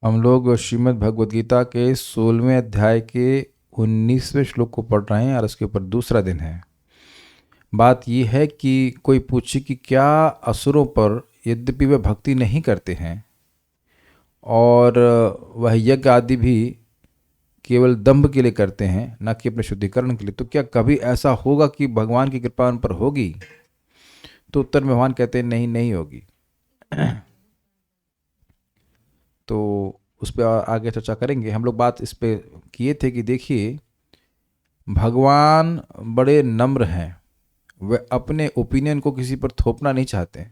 हम लोग श्रीमद् भगवद गीता के 16वें अध्याय के 19वें श्लोक को पढ़ रहे हैं और उसके ऊपर दूसरा दिन है। बात यह है कि कोई पूछे कि क्या असुरों पर यद्यपि वे भक्ति नहीं करते हैं और वह यज्ञ आदि भी केवल दंभ के लिए करते हैं, न कि अपने शुद्धिकरण के लिए, तो क्या कभी ऐसा होगा कि भगवान की कृपा उन पर होगी? तो उत्तर में भगवान कहते हैं नहीं, नहीं होगी। तो उस पर आगे चर्चा करेंगे। हम लोग बात इस पे किए थे कि देखिए, भगवान बड़े नम्र हैं, वे अपने ओपिनियन को किसी पर थोपना नहीं चाहते।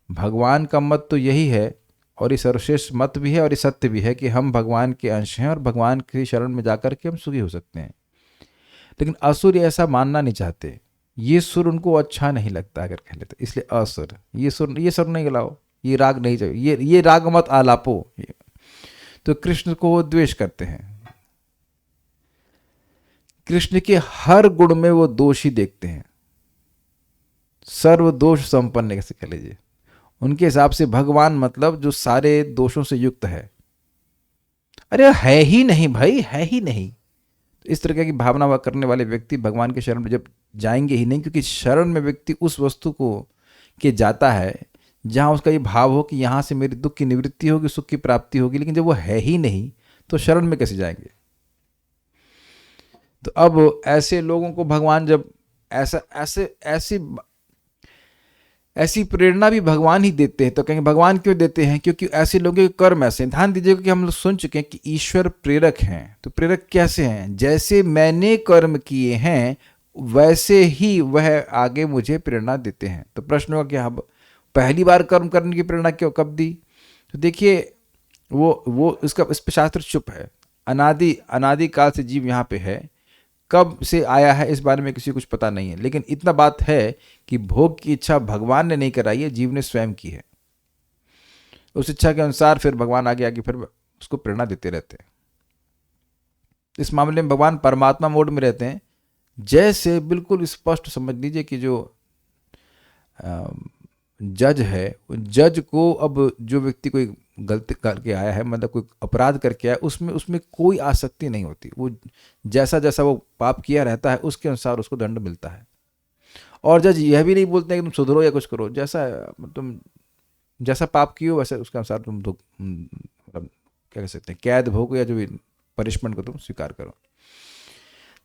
भगवान का मत तो यही है, और ये सर्वश्रेष्ठ मत भी है और ये सत्य भी है कि हम भगवान के अंश हैं और भगवान की शरण में जाकर के हम सुखी हो सकते हैं। लेकिन असुर ऐसा मानना नहीं चाहते। ये सुर उनको अच्छा नहीं लगता अगर कह लेते, इसलिए असुर, ये सुर नहीं गलाओ, ये राग नहीं चाहिए, ये राग मत आलापो। तो कृष्ण को वो द्वेष करते हैं। कृष्ण के हर गुण में वो दोष ही देखते हैं, सर्व दोष संपन्न कैसे कह लीजिए। उनके हिसाब से भगवान मतलब जो सारे दोषों से युक्त है। अरे है ही नहीं भाई, है ही नहीं। तो इस तरह की भावना करने वाले व्यक्ति भगवान के शरण में जब जाएंगे ही नहीं, क्योंकि शरण में व्यक्ति उस वस्तु को के जाता है जहां उसका ये भाव हो कि यहां से मेरे दुख की निवृत्ति होगी, सुख की प्राप्ति होगी। लेकिन जब वो है ही नहीं तो शरण में कैसे जाएंगे? तो अब ऐसे लोगों को भगवान जब ऐसी प्रेरणा भी भगवान ही देते हैं, तो कहेंगे भगवान क्यों देते हैं? क्योंकि ऐसे लोगों के कर्म ऐसे। ध्यान दीजिएगा कि हम लोग सुन चुके हैं कि ईश्वर प्रेरक हैं। तो प्रेरक कैसे हैं? जैसे मैंने कर्म किए हैं वैसे ही वह आगे मुझे प्रेरणा देते हैं। तो प्रश्न होगा कि अब पहली बार कर्म करने की प्रेरणा क्यों, कब दी? तो देखिए, वो इसका इस पे शास्त्र चुप है। अनादि काल से जीव यहाँ पे है, कब से आया है इस बारे में किसी को कुछ पता नहीं है। लेकिन इतना बात है कि भोग की इच्छा भगवान ने नहीं कराई है, जीव ने स्वयं की है। उस इच्छा के अनुसार फिर भगवान आगे आगे फिर उसको प्रेरणा देते रहते हैं। इस मामले में भगवान परमात्मा मोड में रहते हैं। जैसे बिल्कुल स्पष्ट समझ लीजिए कि जो जज है, जज को अब जो व्यक्ति कोई गलती करके आया है, मतलब कोई अपराध करके आया, उसमें कोई आसक्ति नहीं होती। वो जैसा जैसा वो पाप किया रहता है उसके अनुसार उसको दंड मिलता है। और जज यह भी नहीं बोलते हैं कि तुम सुधरो या कुछ करो, तुम जैसा पाप कियो वैसे उसके अनुसार तुम मतलब क्या कह सकते हैं, कैद भोगो या जो भी पनिशमेंट को तुम स्वीकार करो।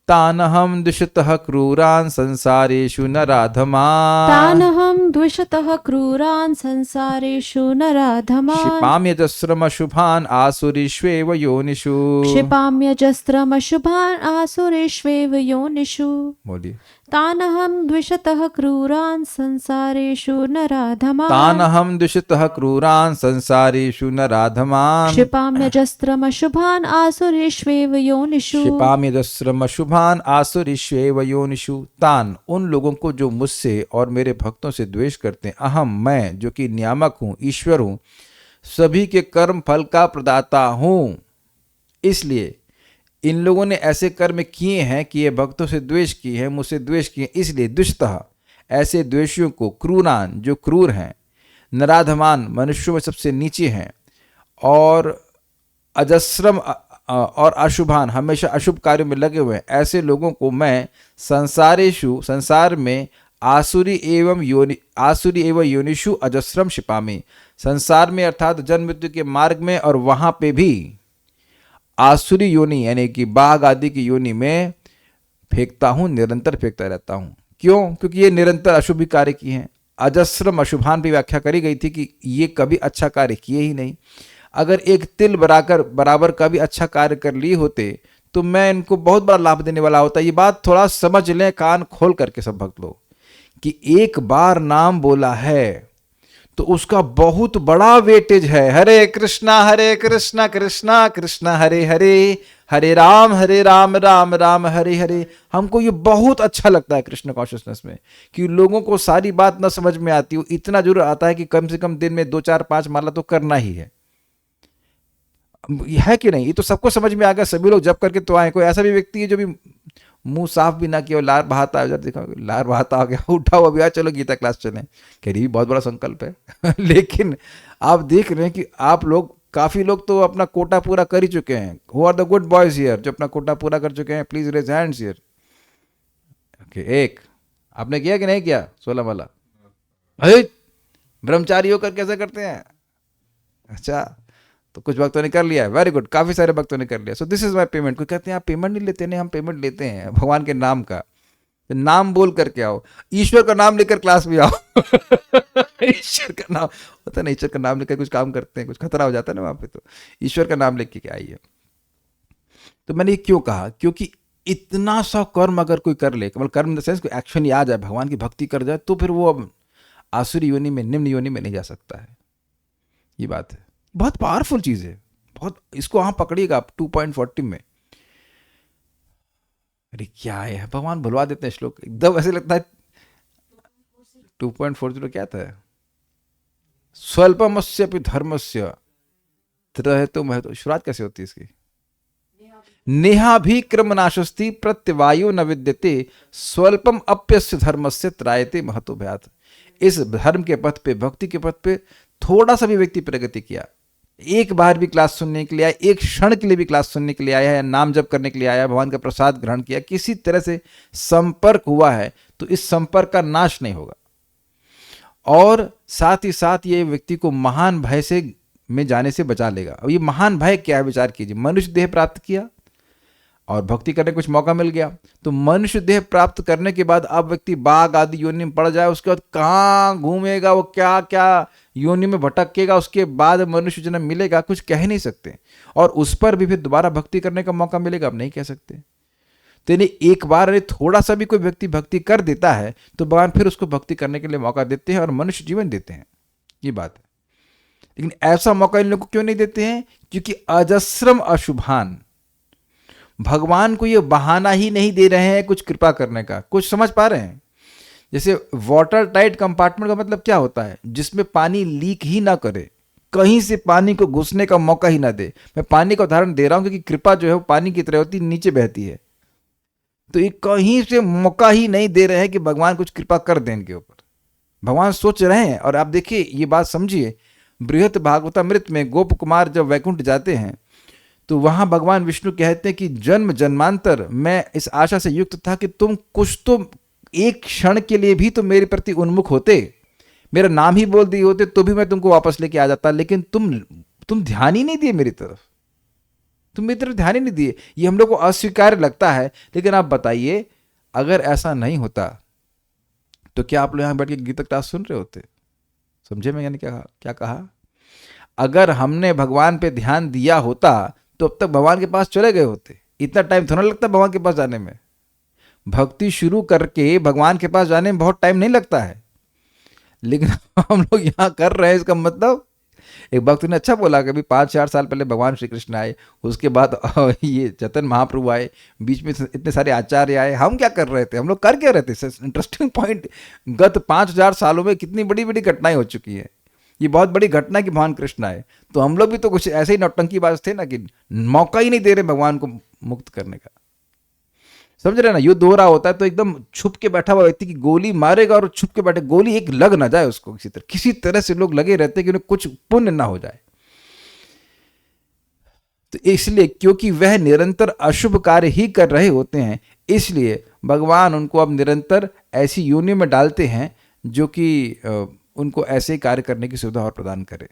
तानहम दुष्टः क्रूरान् संसारेषु नराधमान्, तानहं द्विषतः क्रूरान् संसारेषु नराधमान्, क्षिपाम्यजस्रमशुभान् आसुरीष्वेव योनिषु। क्षिपाम्यजस्रमशुभान् आसुरेष्वेव योनिषु। बोलिए। तानहं द्विषतः क्रूरान् संसारेषु नराधमान्, तानहम दुष्टः क्रूरान् संसारेषु नराधमान्, क्षिपाम्यजस्रमशुभान् आसुरेष्वेव योनिषु। क्षिपाम्यजस्रमशुभान् आसुरीष्वेव योनिषु। तान, उन लोगों को जो मुझसे और मेरे भक्तों से द्वेष करते हैं। अहम, मैं जो कि नियामक हूँ, ईश्वर हूँ, सभी के कर्म फल का प्रदाता हूँ। इसलिए इन लोगों ने ऐसे कर्म किए हैं कि ये भक्तों से द्वेष किए हैं, मुझसे द्वेष किए। इसलिए दुष्टः, ऐसे द्वेषियों को, क्रूरान, जो क्रूर हैं, नराधमान, मनुष्यों में सबसे नीचे हैं, और अजस्रम और अशुभान, हमेशा अशुभ कार्यों में लगे हुए हैं, ऐसे लोगों को मैं संसारेषु, संसार में, आसुरी एवं योनिषु अजस्रम क्षिपामि, संसार में अर्थात जन्म मृत्यु के मार्ग में और वहां पे भी आसुरी योनि यानी कि बाघ आदि की योनि में फेंकता हूं, निरंतर फेंकता रहता हूं। क्यों? क्योंकि ये निरंतर अशुभ कार्य किए हैं। अजस्रम अशुभान भी व्याख्या करी गई थी कि ये कभी अच्छा कार्य किए ही नहीं। अगर एक तिल बराबर का भी अच्छा कार्य कर लिए होते तो मैं इनको बहुत बड़ा लाभ देने वाला होता। ये बात थोड़ा समझ लें, कान खोल करके सब भक्त लोग, कि एक बार नाम बोला है तो उसका बहुत बड़ा वेटेज है। हरे कृष्णा कृष्णा कृष्णा हरे हरे, हरे राम राम राम हरे हरे। हमको ये बहुत अच्छा लगता है कृष्ण कॉन्शियसनेस में, कि लोगों को सारी बात ना समझ में आती हो, इतना जरूर आता है कि कम से कम दिन में 2 4 5 माला तो करना ही है कि नहीं? ये तो सबको समझ में आ गया, सभी लोग जब करके तो आए। कोई ऐसा भी व्यक्ति है जो भी मुंह साफ भी ना किया, लार बहाता है, देखा लार बहाता आ गया, उठा हुआ भी आ, चलो गीता क्लास चलें, कह रही बहुत बड़ा संकल्प है। लेकिन आप देख रहे हैं कि आप लोग काफी लोग तो अपना कोटा पूरा कर ही चुके हैं। Who are the good boys here, जो अपना कोटा पूरा कर चुके हैं, please raise hands here. Okay, एक आपने किया कि नहीं किया 16 वाला? अरे ब्रह्मचारी होकर कैसे करते हैं? अच्छा, तो कुछ भक्तों ने कर लिया है, वेरी गुड, काफी सारे भक्तों ने कर लिया। So this is my payment. कोई कहते हैं आप पेमेंट नहीं लेते? नहीं, हम पेमेंट लेते हैं भगवान के नाम का। तो नाम बोल करके आओ, ईश्वर का नाम लेकर क्लास में आओ। ईश्वर का नाम होता है ना, ईश्वर का नाम लेकर कुछ काम करते हैं, कुछ खतरा हो जाता है ना वहां पे, तो ईश्वर का नाम लेके क्या आइए। तो मैंने ये क्यों कहा? क्योंकि इतना सा कर्म अगर कोई कर ले, केवल कर्म इन द सेंस कोई एक्शन आ जाए, भगवान की भक्ति कर जाए, तो फिर वो अब आसुरी योनि में, निम्न योनि में नहीं जा सकता है। ये बात है, बहुत पावरफुल चीज है, बहुत। इसको आप पकड़िएगा आप 2.40 में। अरे क्या है, भगवान भुलवा देते हैं श्लोक, एकदम ऐसे लगता है। 2.40 क्या था? स्वल्पमस्य अपि धर्मस्य त्रयतो महतो। शुरुआत कैसे होती है इसकी? नेहाभिक्रम नाशस्ति प्रत्यवायो न विद्यते स्वल्पम अप्यस्य धर्मस्य त्रायते महतो भयात्। इस धर्म के पथ पे, भक्ति के पथ पे थोड़ा सा भी व्यक्ति प्रगति किया, एक बार भी क्लास सुनने के लिए आया, एक क्षण के लिए भी क्लास सुनने के लिए आया है, नाम जप करने के लिए आया, भगवान का प्रसाद ग्रहण किया, किसी तरह से संपर्क हुआ है, तो इस संपर्क का नाश नहीं होगा। और साथ ही साथ ये व्यक्ति को महान भय से में जाने से बचा लेगा। अब ये महान भय क्या है, विचार कीजिए। मनुष्य देह प्राप्त किया और भक्ति करने का कुछ मौका मिल गया, तो मनुष्य देह प्राप्त करने के बाद अब व्यक्ति बाघ आदि योनि में पड़ जाए, उसके बाद कहाँ घूमेगा वो, क्या क्या योनि में भटकेगा, उसके बाद मनुष्य जन्म मिलेगा, कुछ कह नहीं सकते। और उस पर भी फिर दोबारा भक्ति करने का मौका मिलेगा, आप नहीं कह सकते। तो एक बार अरे थोड़ा सा भी कोई व्यक्ति भक्ति कर देता है तो भगवान फिर उसको भक्ति करने के लिए मौका देते हैं और मनुष्य जीवन देते हैं, ये बात है। लेकिन ऐसा मौका इन लोगों को क्यों नहीं देते हैं? क्योंकि अजस्रम अशुभान, भगवान को ये बहाना ही नहीं दे रहे हैं कुछ कृपा करने का। कुछ समझ पा रहे हैं? जैसे वाटर टाइट कंपार्टमेंट का मतलब क्या होता है? जिसमें पानी लीक ही ना करे, कहीं से पानी को घुसने का मौका ही ना दे। मैं पानी का उदाहरण दे रहा हूं क्योंकि कृपा जो है वो पानी की तरह होती है, नीचे बहती है। तो ये कहीं से मौका ही नहीं दे रहे हैं कि भगवान कुछ कृपा कर दें इनके ऊपर। भगवान सोच रहे हैं। और आप देखिए ये बात समझिए, बृहत भागवतामृत में गोप कुमार जब वैकुंठ जाते हैं तो वहां भगवान विष्णु कहते हैं कि जन्म जन्मांतर मैं इस आशा से युक्त था कि तुम कुछ तो एक क्षण के लिए भी तो मेरे प्रति उन्मुख होते, मेरा नाम ही बोल दिए होते तो भी मैं तुमको वापस लेके आ जाता। लेकिन तुम ध्यान ही नहीं दिए मेरी तरफ, तुम मेरी तरफ ध्यान ही नहीं दिए। ये हम लोग को अस्वीकार्य लगता है, लेकिन आप बताइए अगर ऐसा नहीं होता तो क्या आप लोग यहां बैठ के गीता क्लास सुन रहे होते? समझे मैं यानी क्या कहा? अगर हमने भगवान पे ध्यान दिया होता तो अब तक भगवान के पास चले गए होते। इतना टाइम थोड़ा लगता भगवान के पास जाने में। भक्ति शुरू करके भगवान के पास जाने में बहुत टाइम नहीं लगता है, लेकिन हम लोग यहाँ कर रहे हैं। इसका मतलब एक भक्त ने अच्छा बोला कि अभी 5-4 साल पहले भगवान श्री कृष्ण आए, उसके बाद ये चैतन्य महाप्रभु आए, बीच में इतने सारे आचार्य आए, हम क्या कर रहे थे? हम लोग कर क्या रहे थे? इंटरेस्टिंग पॉइंट, गत 5000 सालों में कितनी बड़ी बड़ी घटनाएं हो चुकी है। ये बहुत बड़ी घटना है कि भगवान कृष्ण आए, तो हम लोग भी तो कुछ ऐसे ही नौटंकीबाज थे ना कि मौका ही नहीं दे रहे भगवान को मुक्त करने का। समझ रहे ना? युद्ध हो रहा होता है तो एकदम छुप के बैठा हुआ व्यक्ति की गोली मारेगा और छुप के बैठे, गोली एक लग ना जाए उसको, किसी तरह से लोग लगे रहते हैं कि उन्हें कुछ पुण्य ना हो जाए। तो इसलिए क्योंकि वह निरंतर अशुभ कार्य ही कर रहे होते हैं, इसलिए भगवान उनको अब निरंतर ऐसी योनि में डालते हैं जो कि उनको ऐसे कार्य करने की सुविधा और प्रदान करे।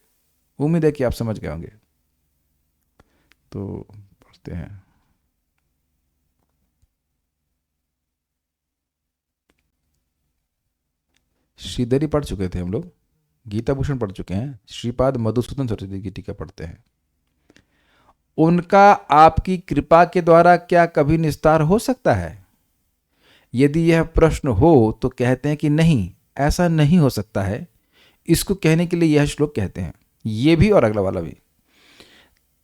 उम्मीद है कि आप समझ गए होंगे। तो पढ़ते हैं। श्रीधरी पढ़ चुके थे हम लोग, गीता भूषण पढ़ चुके हैं, श्रीपाद मधुसूदन सरस्वती की टीका पढ़ते हैं। उनका आपकी कृपा के द्वारा क्या कभी निस्तार हो सकता है? यदि यह प्रश्न हो तो कहते हैं कि नहीं, ऐसा नहीं हो सकता है। इसको कहने के लिए यह श्लोक कहते हैं, ये भी और अगला वाला भी।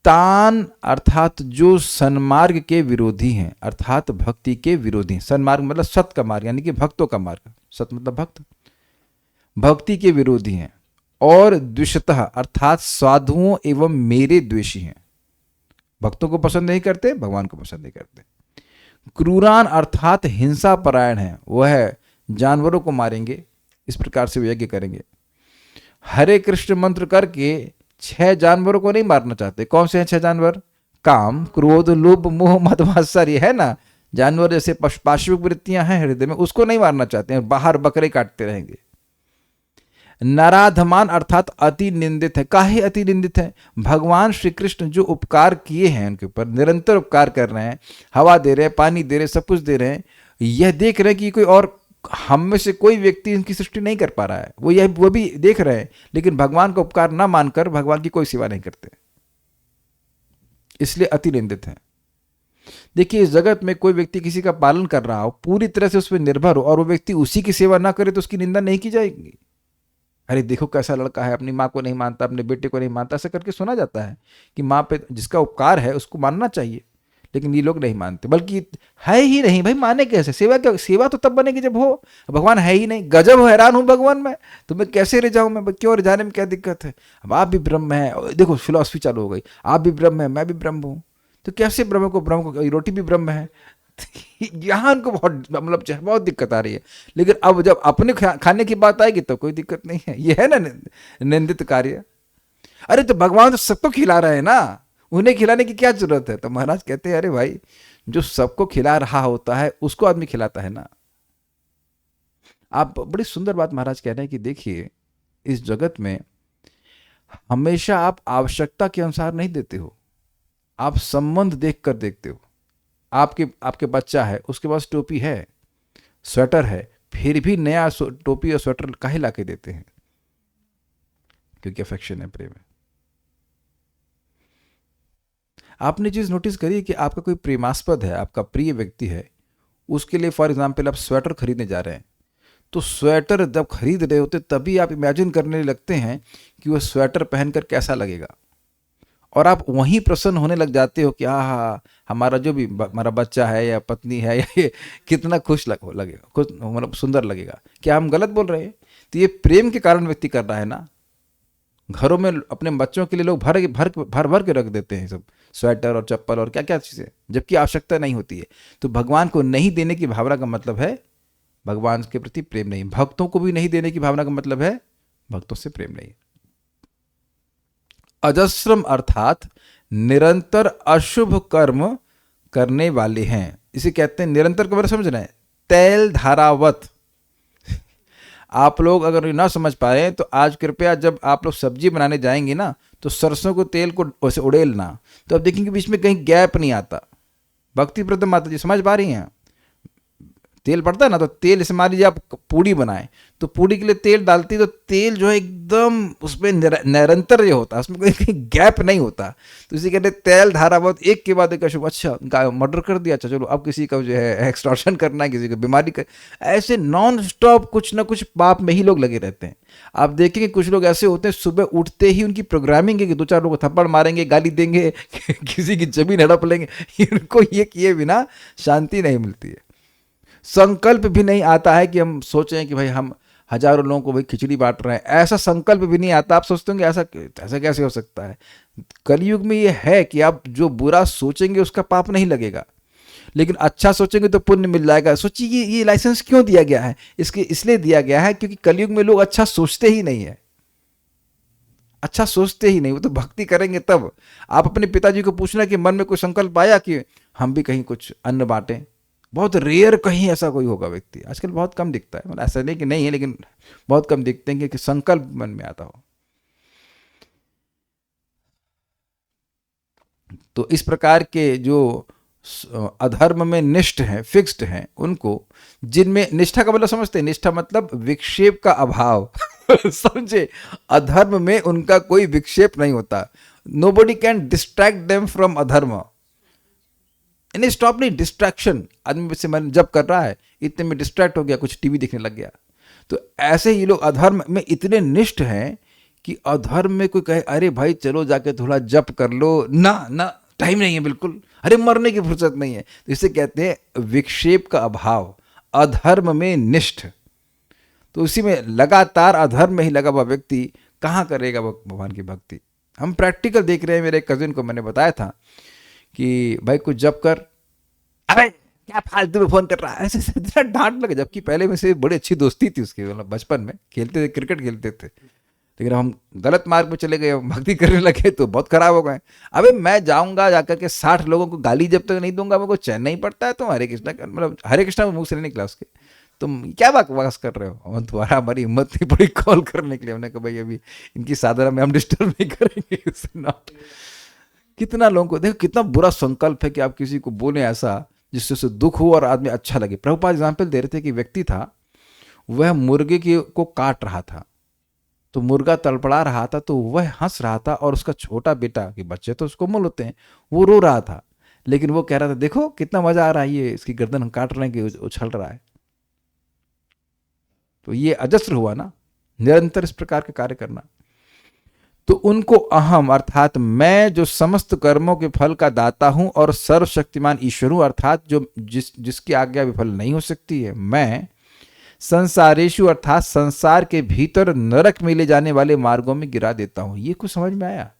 तान अर्थात जो सन्मार्ग के विरोधी हैं, अर्थात भक्ति के विरोधी। सन्मार्ग मतलब सत का मार्ग, यानी कि भक्तों का मार्ग। सत मतलब भक्त, भक्ति के विरोधी हैं। और द्विषतः अर्थात साधुओं एवं मेरे द्वेषी हैं। भक्तों को पसंद नहीं करते, भगवान को पसंद नहीं करते। क्रूरान अर्थात हिंसा परायण है, वह जानवरों को मारेंगे, इस प्रकार से वो यज्ञ करेंगे। हरे कृष्ण मंत्र करके 6 जानवरों को नहीं मारना चाहते। कौन से हैं 6 जानवर? काम, क्रोध, लोभ, मोह, मद, मात्सर्य, है ना। जानवर जैसे पाशविक वृत्तियां हैं हृदय में, उसको नहीं मारना चाहते हैं, बाहर बकरे काटते रहेंगे। नराधमान अर्थात अति निंदित है। काहे अति निंदित है? भगवान श्री कृष्ण जो उपकार किए हैं उनके ऊपर, निरंतर उपकार कर रहे हैं, हवा दे रहे हैं, पानी दे रहे हैं, सब कुछ दे रहे हैं, यह देख रहे हैं कि कोई और हम में से कोई व्यक्ति इनकी सृष्टि नहीं कर पा रहा है, वो भी देख रहे हैं, लेकिन भगवान का उपकार ना मानकर भगवान की कोई सेवा नहीं करते, इसलिए अति निंदित है। देखिए, इस जगत में कोई व्यक्ति किसी का पालन कर रहा हो, पूरी तरह से उस पर निर्भर हो, और वो व्यक्ति उसी की सेवा ना करे तो उसकी निंदा नहीं की जाएगी। अरे देखो कैसा लड़का है, अपनी माँ को नहीं मानता, अपने बेटे को नहीं मानता, ऐसा करके सुना जाता है कि माँ पे जिसका उपकार है उसको मानना चाहिए, लेकिन ये लोग नहीं मानते, बल्कि है ही नहीं भाई, माने कैसे? सेवा तो तब बनेगी जब हो, भगवान है ही नहीं। गजब हैरान हूं भगवान में, तो मैं कैसे रह जाऊं? मैं क्यों रिझाने में क्या दिक्कत है? अब आप भी ब्रह्म है, देखो फिलॉसफी चालू हो गई, आप भी ब्रह्म है, मैं भी ब्रह्म हूं, तो कैसे ब्रह्म को रोटी भी ब्रह्म है? यहाँ उनको बहुत बहुत दिक्कत आ रही है। लेकिन अब जब अपने खाने की बात आएगी तो कोई दिक्कत नहीं है। ये है ना निंदित कार्य। अरे तो भगवान तो सबको खिला रहे हैं ना, उन्हें खिलाने की क्या जरूरत है? तो महाराज कहते हैं अरे भाई, जो सबको खिला रहा होता है उसको आदमी खिलाता है ना। आप बड़ी सुंदर बात महाराज कह रहे हैं कि देखिए, इस जगत में हमेशा आप आवश्यकता के अनुसार नहीं देते हो, आप संबंध देख कर देखते हो। आपके बच्चा है, उसके पास टोपी है, स्वेटर है, फिर भी नया टोपी और स्वेटर काहे ला के देते हैं? क्योंकि अफेक्शन है, प्रेम है। आपने चीज नोटिस करी कि आपका कोई प्रेमास्पद है, आपका प्रिय व्यक्ति है, उसके लिए फॉर एग्जाम्पल आप स्वेटर खरीदने जा रहे हैं, तो स्वेटर जब खरीद रहे होते तभी आप इमेजिन करने लगते हैं कि वह स्वेटर पहनकर कैसा लगेगा, और आप वहीं प्रसन्न होने लग जाते हो कि हाँ, हमारा जो भी हमारा बच्चा है या पत्नी है या ये कितना खुश लगेगा, खुश मतलब सुंदर लगेगा। क्या हम गलत बोल रहे हैं? तो ये प्रेम के कारण व्यक्ति कर रहा है ना। घरों में अपने बच्चों के लिए लोग भर के रख देते हैं सब स्वेटर और चप्पल और क्या क्या चीज़ें, जबकि आवश्यकता नहीं होती है। तो भगवान को नहीं देने की भावना का मतलब है भगवान के प्रति प्रेम नहीं। भक्तों को भी नहीं देने की भावना का मतलब है भक्तों से प्रेम नहीं। अजस्रम अर्थात निरंतर अशुभ कर्म करने वाले हैं। इसे कहते हैं निरंतर का मतलब समझ रहे हैं, तैल धारावत। आप लोग अगर ना समझ पाए तो आज कृपया जब आप लोग सब्जी बनाने जाएंगे ना, तो सरसों को तेल को वैसे उड़ेलना, तो आप देखेंगे बीच में कहीं गैप नहीं आता। भक्ति प्रदम माता जी समझ पा रही हैं? तेल पड़ता है ना, तो तेल इसे मान लीजिए आप पूड़ी बनाएं, तो पूड़ी के लिए तेल डालती, तो तेल जो है एकदम उसमें निरंतर ये होता है, उसमें कोई कहीं गैप नहीं होता। तो इसी कहते हैं तेल धारावत, एक के बाद एक अशुभ। अच्छा मर्डर कर दिया, अच्छा चलो अब किसी का जो है एक्सटॉर्शन करना है, किसी को बीमारी कर, ऐसे नॉन स्टॉप कुछ ना कुछ पाप में ही लोग लगे रहते हैं। आप देखेंगे कुछ लोग ऐसे होते हैं, सुबह उठते ही उनकी प्रोग्रामिंग है कि 2-4 लोग थप्पड़ मारेंगे, गाली देंगे, किसी की जमीन हड़प लेंगे। इनको ये किए बिना शांति नहीं मिलती है। संकल्प भी नहीं आता है कि हम सोचें कि भाई हम हजारों लोगों को भाई खिचड़ी बांट रहे हैं, ऐसा संकल्प भी नहीं आता। आप सोचते होंगे ऐसा कैसे हो सकता है? कलयुग में ये है कि आप जो बुरा सोचेंगे उसका पाप नहीं लगेगा, लेकिन अच्छा सोचेंगे तो पुण्य मिल जाएगा। सोचिए ये लाइसेंस क्यों दिया गया है? इसलिए दिया गया है क्योंकि कलयुग में लोग अच्छा सोचते ही नहीं है, अच्छा सोचते ही नहीं। वो तो भक्ति करेंगे तब। आप अपने पिताजी को पूछना कि मन में कोई संकल्प आया कि हम भी कहीं कुछ अन्न बांटें? बहुत रेयर कहीं ऐसा कोई होगा व्यक्ति, आजकल बहुत कम दिखता है। मतलब ऐसा नहीं कि नहीं है, लेकिन बहुत कम दिखते हैं कि संकल्प मन में आता हो। तो इस प्रकार के जो अधर्म में निष्ठ हैं, फिक्स्ड हैं, उनको, जिनमें निष्ठा का मतलब समझते हैं, निष्ठा मतलब विक्षेप का अभाव। समझे? अधर्म में उनका कोई विक्षेप नहीं होता। Nobody can distract them from अधर्म। यानी स्टॉप नहीं, डिस्ट्रैक्शन। आदमी से मन जब कर रहा है, इतने में डिस्ट्रैक्ट हो गया, कुछ टीवी देखने लग गया। तो ऐसे ही लोग अधर्म में इतने निष्ठ हैं कि अधर्म में कोई कहे अरे भाई चलो जाके थोड़ा जप कर लो, ना टाइम नहीं है बिल्कुल, अरे मरने की फुर्सत नहीं है। तो इसे कहते हैं विक्षेप का अभाव, अधर्म में निष्ठ। तो उसी में लगातार अधर्म में ही लगा हुआ व्यक्ति कहाँ करेगा भगवान की भक्ति? हम प्रैक्टिकल देख रहे हैं। मेरे कजिन को मैंने बताया था कि भाई कुछ जप कर, अबे क्या फालतू में फोन कर रहा है, ऐसे डांट लगे। जबकि पहले में से बड़ी अच्छी दोस्ती थी उसकी, मतलब बचपन में खेलते थे, क्रिकेट खेलते थे। लेकिन हम गलत मार्ग में चले गए, भक्ति करने लगे तो बहुत खराब हो गए। अबे मैं जाऊंगा जाकर के 60 लोगों को गाली जब तक नहीं दूंगा मेरे को चैन नहीं पड़ता है। तो हरे कृष्णा मतलब हरे कृष्णा मुंह से नहीं निकला उसके, तुम क्या बकवास कर रहे हो। और दोबारा हमारी हिम्मत नहीं पड़ी कॉल करने के लिए। हमने कहा भाई अभी इनकी साधना में हम डिस्टर्ब नहीं करेंगे। नॉट कितना लोगों को देखो, कितना बुरा संकल्प है कि आप किसी को बोले ऐसा जिससे उसे दुख हो और आदमी अच्छा लगे। प्रभुपाद एग्जाम्पल दे रहे थे कि व्यक्ति था, वह मुर्गे को काट रहा था, तो मुर्गा तड़पड़ा रहा था, तो वह हंस रहा था और उसका छोटा बेटा, कि बच्चे तो उसको कोमल होते हैं, वो रो रहा था। लेकिन वो कह रहा था देखो कितना मजा आ रहा है, ये इसकी गर्दन हम काट रहे हैं कि उछल रहा है। तो ये अजस्र हुआ ना, निरंतर इस प्रकार के कार्य करना। तो उनको अहम अर्थात मैं जो समस्त कर्मों के फल का दाता हूं और सर्वशक्तिमान ईश्वर हूं, अर्थात जो जिसकी आज्ञा विफल नहीं हो सकती है, मैं संसारेशु अर्थात संसार के भीतर नरक में ले जाने वाले मार्गों में गिरा देता हूं। ये कुछ समझ में आया?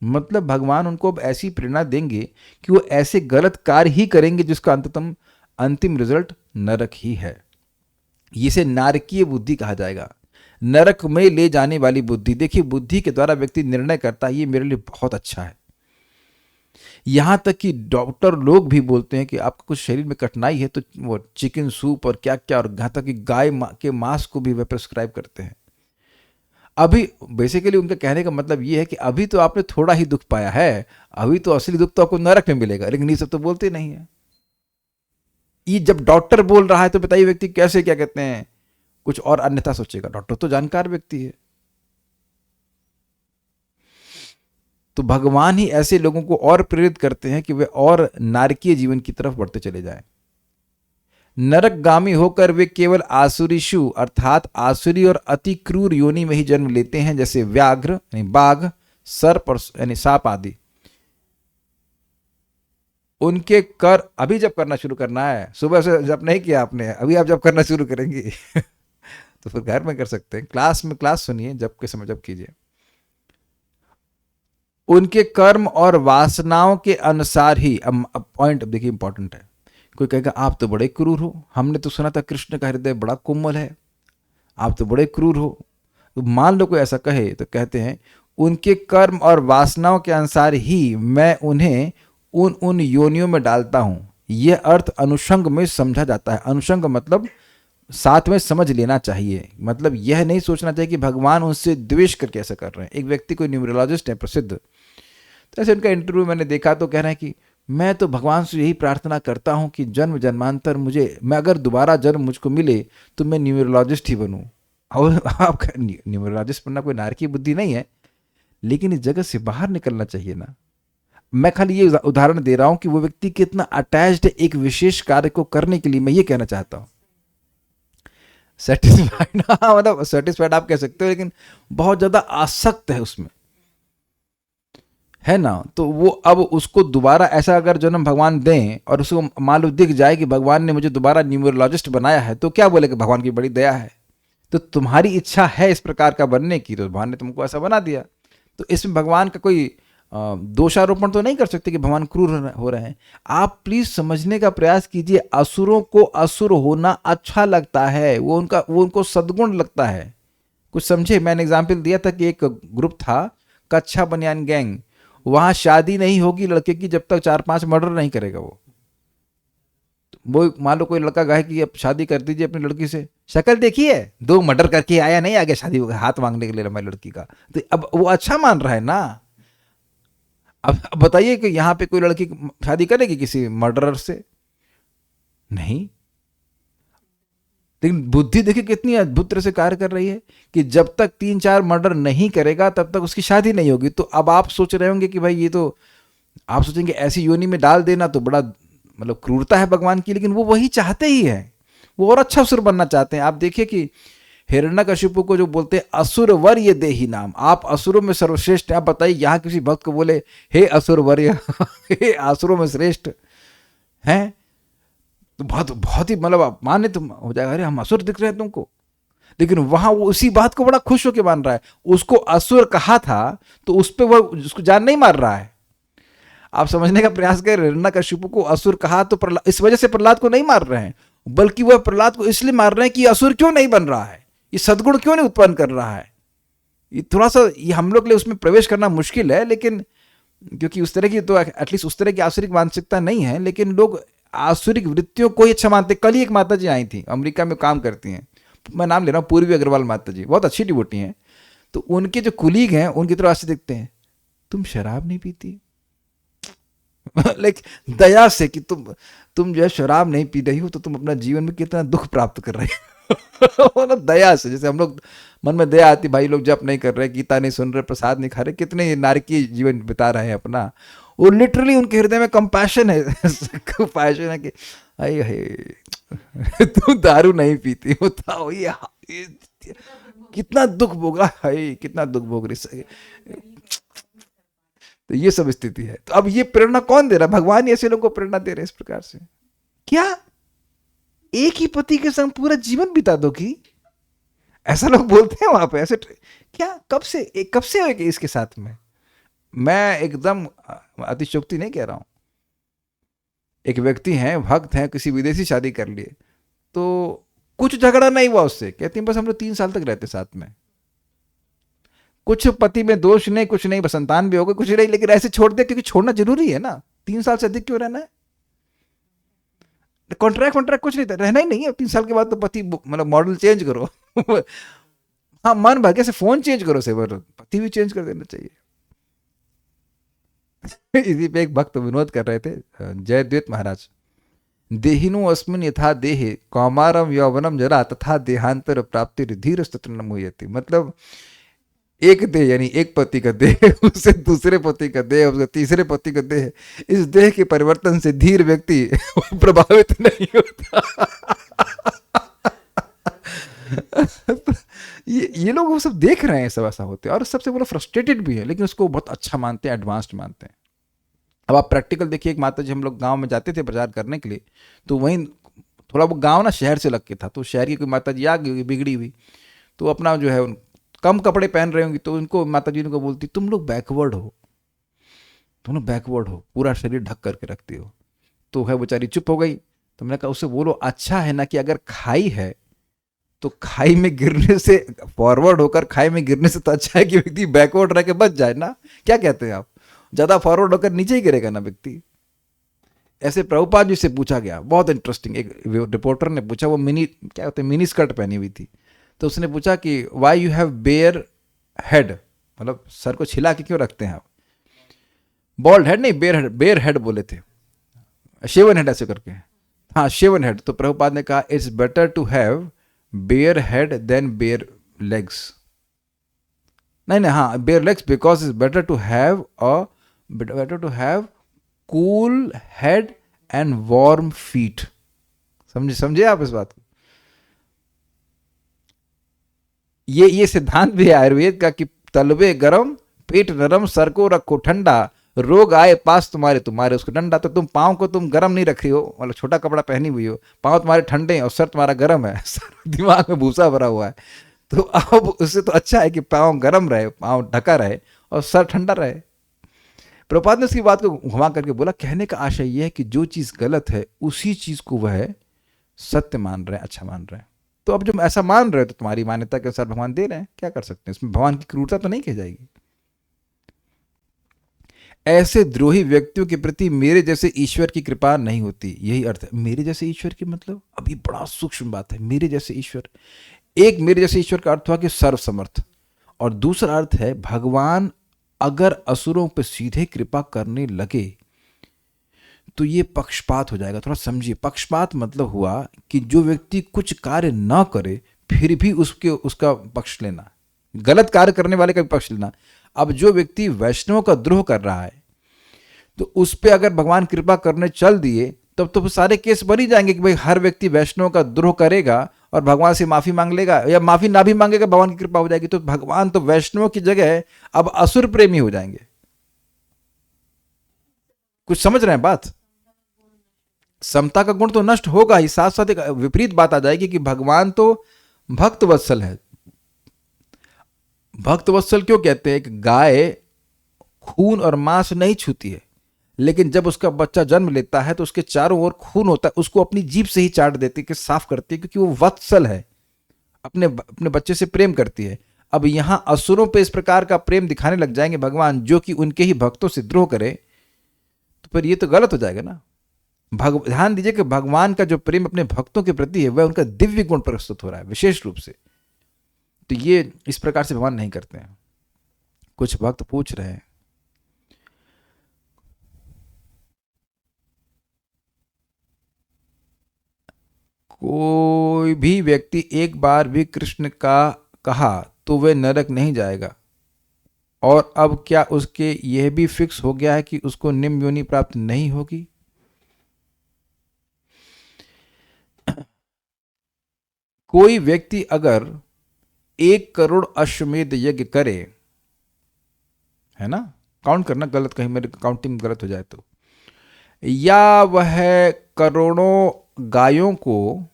मतलब भगवान उनको अब ऐसी प्रेरणा देंगे कि वो ऐसे गलत कार्य ही करेंगे जिसका अंतिम रिजल्ट नरक ही है। इसे नारकीय बुद्धि कहा जाएगा, नरक में ले जाने वाली बुद्धि। देखिए बुद्धि के द्वारा व्यक्ति निर्णय करता है, ये मेरे लिए बहुत अच्छा है। यहां तक कि डॉक्टर लोग भी बोलते हैं कि आपको कुछ शरीर में कठिनाई है तो वो चिकन सूप और क्या क्या, और यहाँ तक कि गाय के मांस को भी वह प्रिस्क्राइब करते हैं। अभी बेसिकली उनका कहने का मतलब ये है कि अभी तो आपने थोड़ा ही दुख पाया है, अभी तो असली दुख तो आपको नरक में मिलेगा। लेकिन ये सब तो बोलते नहीं है। ये जब डॉक्टर बोल रहा है तो बताइए व्यक्ति कैसे, क्या कहते हैं, कुछ और अन्यथा सोचेगा। डॉक्टर तो जानकार व्यक्ति है। तो भगवान ही ऐसे लोगों को और प्रेरित करते हैं कि वे और नारकीय जीवन की तरफ बढ़ते चले जाएं। नरकगामी होकर वे केवल आसुरीशु अर्थात आसुरी और अति क्रूर योनि में ही जन्म लेते हैं, जैसे व्याघ्र यानी बाघ, सर्प और यानी सांप आदि। उनके कर अभी जब करना शुरू करना है, सुबह से जब नहीं किया आपने, अभी आप जब करना शुरू करेंगे तो फिर घर में कर सकते हैं। क्लास सुनिए, जब के समय जब कीजिए। उनके कर्म और वासनाओं के अनुसार ही, अब पॉइंट देखिए इंपॉर्टेंट है। कोई कहेगा आप तो बड़े क्रूर हो, हमने तो सुना था कृष्ण का हृदय बड़ा कोमल है, आप तो बड़े क्रूर हो। तो मान लो कोई ऐसा कहे तो कहते हैं उनके कर्म और वासनाओं के अनुसार ही मैं उन्हें उन योनियों में डालता हूं। यह अर्थ अनुषंग में समझा जाता है। अनुषंग मतलब साथ में समझ लेना चाहिए, मतलब यह नहीं सोचना चाहिए कि भगवान उनसे द्वेष करके ऐसा कर रहे हैं। एक व्यक्ति कोई न्यूमरोलॉजिस्ट है प्रसिद्ध, तो ऐसे उनका इंटरव्यू मैंने देखा तो कह रहे हैं कि मैं तो भगवान से यही प्रार्थना करता हूं कि जन्म जन्मांतर मैं अगर दोबारा जन्म मुझको मिले तो मैं न्यूमरोलॉजिस्ट ही बनूं। और आप न्यूमरोलॉजिस्ट बनना कोई नारकीय बुद्धि नहीं है, लेकिन इस जगत से बाहर निकलना चाहिए ना। मैं खाली ये उदाहरण दे रहा हूं कि वो व्यक्ति कितना अटैच्ड है एक विशेष कार्य को करने के लिए। मैं ये कहना चाहता हूं सेटिस्फाइड, मतलब सेटिस्फाइड आप कह सकते हो, लेकिन बहुत ज्यादा आसक्त है उसमें, है ना। तो वो अब उसको दोबारा ऐसा अगर जन्म भगवान दें और उसको मालूम दिख जाए कि भगवान ने मुझे दोबारा न्यूमरोलॉजिस्ट बनाया है, तो क्या बोले कि भगवान की बड़ी दया है। तो तुम्हारी इच्छा है इस प्रकार का बनने की, तो भगवान ने तुमको ऐसा बना दिया। तो इसमें भगवान का कोई दोषारोपण तो नहीं कर सकते कि भगवान क्रूर हो रहे हैं। आप प्लीज समझने का प्रयास कीजिए, असुरों को असुर होना अच्छा लगता है, वो उनको सद्गुण लगता है। कुछ समझे, मैंने एग्जाम्पल दिया था कि एक ग्रुप था कच्छा बनियान गैंग, वहां शादी नहीं होगी लड़के की जब तक 4-5 मर्डर नहीं करेगा। वो मान लो कोई लड़का कहे कि अब शादी कर दीजिए अपनी लड़की से, शक्ल देखिए 2 मर्डर करके आया, नहीं आगे शादी हाथ मांगने के लिए हमारी लड़की का, तो अब वो अच्छा मान रहा है ना। अब बताइए कि यहां पे कोई लड़की शादी करेगी किसी मर्डरर से? नहीं। लेकिन बुद्धि देखिए कितनी अद्भुत तरह से कार्य कर रही है कि जब तक 3-4 मर्डर नहीं करेगा तब तक उसकी शादी नहीं होगी। तो अब आप सोच रहे होंगे कि भाई ये तो, आप सोचेंगे ऐसी योनि में डाल देना तो बड़ा मतलब क्रूरता है भगवान की, लेकिन वो वही चाहते ही है, वो और अच्छा असुर बनना चाहते हैं। आप देखिए कि हिरण्यकशिपु को जो बोलते हैं असुरवर्य देहि नाम, आप असुरों में सर्वश्रेष्ठ हैं। आप बताइए यहाँ किसी भक्त को बोले हे असुरवर्य हे असुरों में श्रेष्ठ हैं, तो बहुत ही मतलब अपमानित हो जाएगा, अरे हम असुर दिख रहे हैं तुमको। लेकिन वहां वो उसी बात को बड़ा खुश होकर मान रहा है। उसको असुर कहा था तो उस पर वो उसको जान नहीं मार रहा है। आप समझने का प्रयास करें, हिरण्यकशिपु को असुर कहा तो इस वजह से प्रहलाद को नहीं मार रहे हैं, बल्कि वह प्रहलाद को इसलिए मार रहे हैं कि असुर क्यों नहीं बन रहा है, ये सद्गुण क्यों नहीं उत्पन्न कर रहा है। ये थोड़ा सा, ये हम लोग के लिए उसमें प्रवेश करना मुश्किल है, लेकिन क्योंकि उस तरह की तो एटलीस्ट उस तरह की आसुरिक मानसिकता नहीं है, लेकिन लोग आसुरिक वृत्तियों को ही अच्छा मानते। कल ही एक माता जी आई थी, अमेरिका में काम करती हैं, मैं नाम ले रहा हूँ, पूर्वी अग्रवाल माता जी, बहुत अच्छी डिवोटी हैं। तो उनके जो कुलीग हैं उनकी तरफ ऐसे देखते हैं, तुम शराब नहीं पीती लाइक दया से कि तुम जो है शराब नहीं पी रही हो तो तुम अपना जीवन में कितना दुख प्राप्त कर रही हो मतलब दया से, जैसे हम लोग मन में दया आती, भाई लोग जप नहीं कर रहे, गीता नहीं सुन रहे, प्रसाद नहीं खा रहे, कितने नारकीय जीवन बिता रहे हैं अपना। वो लिटरली उनके हृदय में कंपैशन है कंपैशन है कि अरे हे तू दारू नहीं पीती बताओ, ये कितना दुख भोग रहा है, कितना दुख भोग रही। तो ये सब स्थिति है। तो अब ये प्रेरणा कौन दे रहा है? भगवान ही ऐसे लोगों को प्रेरणा दे रहे हैं इस प्रकार से। क्या एक ही पति के संग पूरा जीवन बिता दोगी? ऐसा लोग बोलते हैं वहां पे ऐसे। क्या कब से हो कि इसके साथ में? मैं एकदम अतिशयोक्ति नहीं कह रहा हूं। एक व्यक्ति हैं, भक्त हैं, किसी विदेशी शादी कर लिए, तो कुछ झगड़ा नहीं हुआ उससे, कहती बस हम लोग 3 साल तक रहते साथ में, कुछ पति में दोष नहीं, कुछ नहीं, बस संतान भी हो गई, कुछ नहीं, लेकिन ऐसे छोड़ दिया क्योंकि छोड़ना जरूरी है ना। 3 साल से अधिक क्यों रहना है? कॉन्ट्रैक्ट कुछ नहीं था, रहना ही नहीं है। 3 साल के बाद तो पति मतलब मॉडल चेंज करो हाँ, मन भाग्य से फोन चेंज करो, सेवर पति भी चेंज कर देना चाहिए इसी पे एक भक्त विनोद कर रहे थे, जयद्वैत महाराज। देहिनो अस्मिन यथा देहे कौमारम यौवनम जरा तथा देहांतर प्राप्ति धीर तत्र न मुह्यति। मतलब एक देह यानी एक पति का देह, उससे दूसरे पति का देह, उससे तीसरे पति का देह, इस देह के परिवर्तन से धीर व्यक्ति प्रभावित नहीं होता ये लोग वो सब देख रहे हैं, सब ऐसा होते हैं और सबसे बड़ा फ्रस्ट्रेटेड भी है, लेकिन उसको बहुत अच्छा मानते हैं, एडवांस्ड मानते हैं। अब आप प्रैक्टिकल देखिए, एक माता जी, हम लोग गांव में जाते थे प्रचार करने के लिए, तो वहीं थोड़ा वो गांव ना शहर से लग के था, तो शहर की कोई माता जी आ गई बिगड़ी हुई, तो अपना जो है कम कपड़े पहन रहे होंगी, तो उनको माता जी उनको बोलती, तुम लोग बैकवर्ड हो, तुम लोग बैकवर्ड हो, पूरा शरीर ढक करके रखती हो। तो है बेचारी चुप हो गई। तो मैंने कहा उससे बोलो, अच्छा है ना कि अगर खाई है तो खाई में गिरने से, फॉरवर्ड होकर खाई में गिरने से तो अच्छा है कि व्यक्ति बैकवर्ड रह के बच जाए ना। क्या कहते हैं आप? ज्यादा फॉरवर्ड होकर नीचे ही गिरेगा ना व्यक्ति। ऐसे प्रभुपाद जी से पूछा गया, बहुत इंटरेस्टिंग, एक रिपोर्टर ने पूछा, वो मिनी क्या होते हैं, मिनी स्कर्ट पहनी हुई थी, तो उसने पूछा कि why you have bare head, मतलब सर को छिला के क्यों रखते हैं आप? बॉल्ड हेड नहीं, बेयर हेड बोले थे, शेवन हेड ऐसे करके, हाँ शेवन हेड। तो प्रभुपाद ने कहा it's better to have bare head than bare legs. नहीं, हाँ bare legs, because it's better to have cool head and warm feet. समझे आप इस बात को? ये सिद्धांत भी है आयुर्वेद का कि तलवे गरम, पेट नरम, सर को रखो ठंडा, रोग आए पास तुम्हारे उसको डंडा। तो तुम पाँव को तुम गर्म नहीं रखी हो, मतलब छोटा कपड़ा पहनी हुई हो, पाँव तुम्हारे ठंडे हैं और सर तुम्हारा गर्म है, दिमाग में भूसा भरा हुआ है। तो अब उससे तो अच्छा है कि पाँव गर्म रहे, पाँव ढका रहे और सर ठंडा रहे। प्रभुपाद ने उसकी बात को घुमा करके बोला, कहने का आशय यह है कि जो चीज़ गलत है उसी चीज़ को वह सत्य मान रहे हैं, अच्छा मान रहे हैं। तो अब जब ऐसा मान रहे हो तो तुम्हारी मान्यता के अनुसार भगवान दे रहे हैं, क्या कर सकते हैं इसमें? भगवान की क्रूरता तो नहीं कही जाएगी। ऐसे द्रोही व्यक्तियों के प्रति मेरे जैसे ईश्वर की कृपा नहीं होती, यही अर्थ है मेरे जैसे ईश्वर की। मतलब अभी बड़ा सूक्ष्म बात है, मेरे जैसे ईश्वर। एक मेरे जैसे ईश्वर का अर्थ हुआ कि सर्वसमर्थ, और दूसरा अर्थ है भगवान अगर असुरों पर सीधे कृपा करने लगे तो ये पक्षपात हो जाएगा। थोड़ा समझिए, पक्षपात मतलब हुआ कि जो व्यक्ति कुछ कार्य ना करे फिर भी उसका पक्ष लेना, गलत कार्य करने वाले का भी पक्ष लेना। अब जो व्यक्ति वैष्णव का द्रोह कर रहा है तो उस पर अगर भगवान कृपा करने चल दिए तब तो सारे केस बन ही जाएंगे कि भाई हर व्यक्ति वैष्णव का द्रोह करेगा और भगवान से माफी मांग लेगा, या माफी ना भी मांगेगा भगवान की कृपा हो जाएगी। तो भगवान तो वैष्णव की जगह अब असुर प्रेमी हो जाएंगे। कुछ समझ रहे हैं बात? समता का गुण तो नष्ट होगा ही, साथ साथ एक विपरीत बात आ जाएगी कि भगवान तो भक्त वत्सल है। भक्त वत्सल क्यों कहते हैं? एक गाय खून और मांस नहीं छूती है, लेकिन जब उसका बच्चा जन्म लेता है तो उसके चारों ओर खून होता है, उसको अपनी जीभ से ही चाट देती है, कि साफ करती है, क्योंकि वो वत्सल है, अपने बच्चे से प्रेम करती है। अब यहां असुरों पे इस प्रकार का प्रेम दिखाने लग जाएंगे भगवान, जो कि उनके ही भक्तों से द्रोह करे, तो फिर ये तो गलत हो जाएगा ना। ध्यान दीजिए कि भगवान का जो प्रेम अपने भक्तों के प्रति है वह उनका दिव्य गुण प्रस्तुत हो रहा है विशेष रूप से। तो ये इस प्रकार से भगवान नहीं करते हैं। कुछ भक्त पूछ रहे हैं, कोई भी व्यक्ति एक बार भी कृष्ण का कहा तो वह नरक नहीं जाएगा, और अब क्या उसके यह भी फिक्स हो गया है कि उसको निम्न योनि प्राप्त नहीं होगी? कोई व्यक्ति अगर 1 करोड़ अश्वमेध यज्ञ करे, है ना, काउंट करना गलत, कहीं मेरी काउंटिंग गलत हो जाए तो, या वह करोड़ों गायों को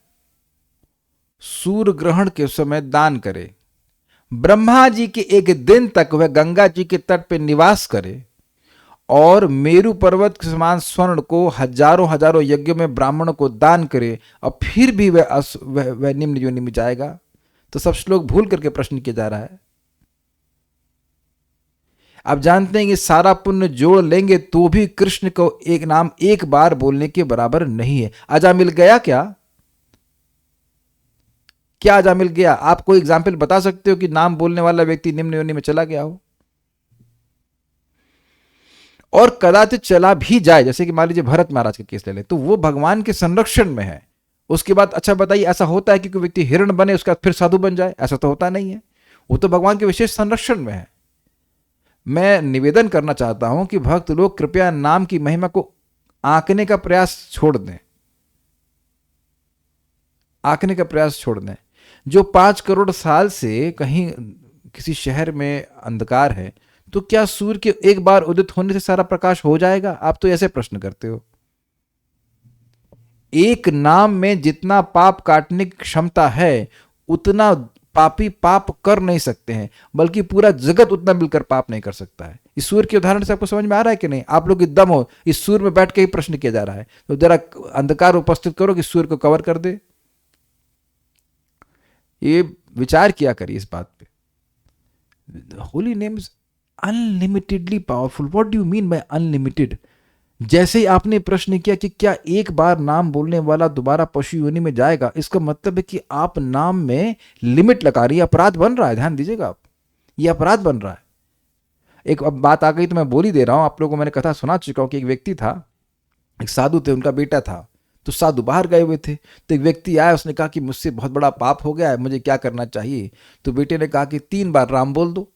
सूर्य ग्रहण के समय दान करे, ब्रह्मा जी के एक दिन तक वह गंगा जी के तट पर निवास करे, और मेरु पर्वत के समान स्वर्ण को हजारों हजारों यज्ञों में ब्राह्मणों को दान करे, और फिर भी वह निम्न योनि में जाएगा, तो सब श्लोक भूल करके प्रश्न किया जा रहा है। आप जानते हैं कि सारा पुण्य जोड़ लेंगे तो भी कृष्ण को एक नाम एक बार बोलने के बराबर नहीं है। अजामिल गया क्या? क्या अजामिल गया? आप कोई एग्जाम्पल बता सकते हो कि नाम बोलने वाला व्यक्ति निम्न योनि में चला गया हो? और कदाचित चला भी जाए, जैसे कि मान लीजिए भरत महाराज का केस ले ले, तो वो भगवान के संरक्षण में है। उसके बाद अच्छा बताइए, ऐसा होता है कि कोई व्यक्ति हिरण बने उसके बाद फिर साधु बन जाए? ऐसा तो होता नहीं है। वो तो भगवान के विशेष संरक्षण में है। मैं निवेदन करना चाहता हूं कि भक्त लोग कृपया नाम की महिमा को आंकने का प्रयास छोड़ दें, आंकने का प्रयास छोड़ दें। जो 5 करोड़ साल से कहीं किसी शहर में अंधकार है, तो क्या सूर्य के एक बार उदित होने से सारा प्रकाश हो जाएगा? आप तो ऐसे प्रश्न करते हो। एक नाम में जितना पाप काटने की क्षमता है उतना पापी पाप कर नहीं सकते हैं, बल्कि पूरा जगत उतना मिलकर पाप नहीं कर सकता है। इस सूर्य के उदाहरण से आपको समझ में आ रहा है कि नहीं? आप लोग दम हो, इस सूर्य में बैठ के ही प्रश्न किया जा रहा है, तो जरा अंधकार उपस्थित करो कि सूर्य को कवर कर दे। ये विचार किया करिए इस बात पे। Holy names unlimitedly powerful. What do you mean by unlimited? जैसे ही आपने प्रश्न किया कि क्या एक बार नाम बोलने वाला दोबारा पशु योनि में जाएगा, इसका मतलब है कि आप नाम में लिमिट लगा रही है। अपराध बन रहा है, ध्यान दीजिएगा आप, ये अपराध बन रहा है। एक अब बात आ गई तो मैं बोल ही दे रहा हूं। आप लोगों को मैंने कथा सुना चुका हूं कि एक व्यक्ति था, एक साधु थे, उनका बेटा था। तो साधु बाहर गए हुए थे, तो एक व्यक्ति आया, उसने कहा कि मुझसे बहुत बड़ा पाप हो गया है, मुझे क्या करना चाहिए? तो बेटे ने कहा कि 3 बार राम बोल दो।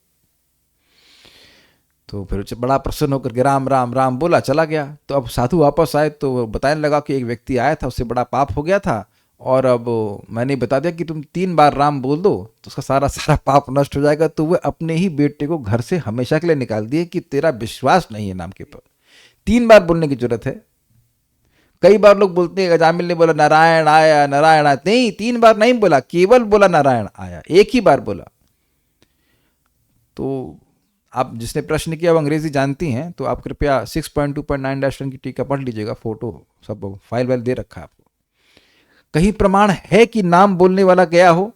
तो फिर बड़ा प्रसन्न होकर के राम राम राम बोला, चला गया। तो अब साधु वापस आए तो बताने लगा कि एक व्यक्ति आया था, उससे बड़ा पाप हो गया था, और अब मैंने बता दिया कि तुम 3 बार राम बोल दो तो उसका सारा सारा पाप नष्ट हो जाएगा। तो वह अपने ही बेटे को घर से हमेशा के लिए निकाल दिए कि तेरा विश्वास नहीं है नाम के ऊपर, 3 बार बोलने की जरूरत है। कई बार लोग बोलते हैं अजामिल ने बोला नारायण आया नारायण आया, नहीं, 3 बार नहीं बोला, केवल बोला नारायण आया, एक ही बार बोला। तो आप जिसने प्रश्न किया वो अंग्रेजी जानती हैं, तो आप कृपया 6.2.9-1 की टीका पढ़ लीजिएगा, फोटो सब फाइल वाइल दे रखा है आपको। कहीं प्रमाण है कि नाम बोलने वाला गया हो?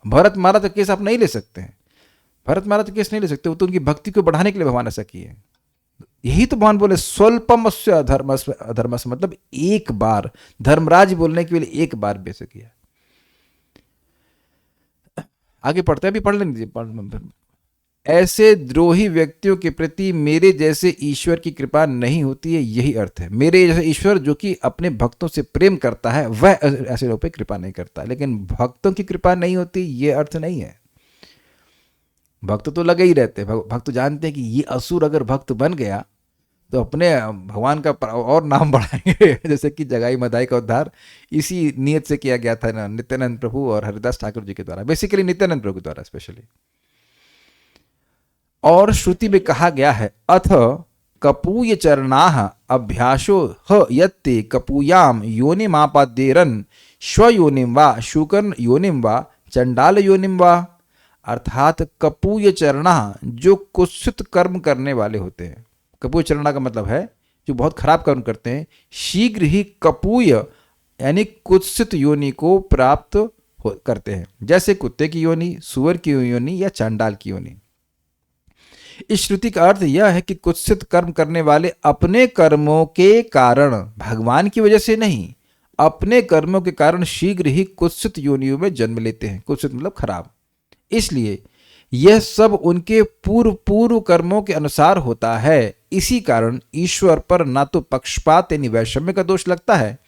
भरत महाराज का केस आप नहीं ले सकते हैं, भरत महाराज का केस नहीं ले सकते, वो तो उनकी भक्ति को बढ़ाने के लिए भगवान ऐसा किए। यही तो भगवान बोले स्वल्पमस्य अधर्मस्य, मतलब एक बार, धर्मराज बोलने के लिए एक बार बेसे किया। आगे पढ़ते हैं, अभी पढ़ लेंगे। ऐसे द्रोही व्यक्तियों के प्रति मेरे जैसे ईश्वर की कृपा नहीं होती है, यही अर्थ है। मेरे जैसे ईश्वर जो कि अपने भक्तों से प्रेम करता है वह ऐसे लोगों पे कृपा नहीं करता, लेकिन भक्तों की कृपा नहीं होती ये अर्थ नहीं है। भक्त तो लगे ही रहते, भक्त जानते हैं कि ये असुर अगर भक्त बन गया तो अपने भगवान का और नाम बढ़ाएंगे। जैसे कि जगाई मदाई का उद्धार इसी नियत से किया गया था नित्यानंद प्रभु और हरिदास ठाकुर जी के द्वारा, बेसिकली नित्यानंद प्रभु के द्वारा स्पेशली। और श्रुति में कहा गया है अथ कपूय चरणाह अभ्यासो ह यत्ते कपूयाम योनिमापाद्येरन स्वयोनिम वा शुकर्न योनिम वा चंडाल योनिम वा। अर्थात कपूय चरणा जो कुत्सित कर्म करने वाले होते हैं। कपूय चरणा का मतलब है जो बहुत खराब कर्म करते हैं, शीघ्र ही कपूय यानी कुत्सित योनि को प्राप्त करते हैं, जैसे कुत्ते की योनि, सुअर की योनि या चांडाल की योनि। इस श्रुति का अर्थ यह है कि कुत्सित कर्म करने वाले अपने कर्मों के कारण, भगवान की वजह से नहीं, अपने कर्मों के कारण शीघ्र ही कुत्सित योनियों में जन्म लेते हैं। कुत्सित मतलब खराब। इसलिए यह सब उनके पूर्व पूर्व कर्मों के अनुसार होता है। इसी कारण ईश्वर पर ना तो पक्षपात यानी वैषम्य का दोष लगता है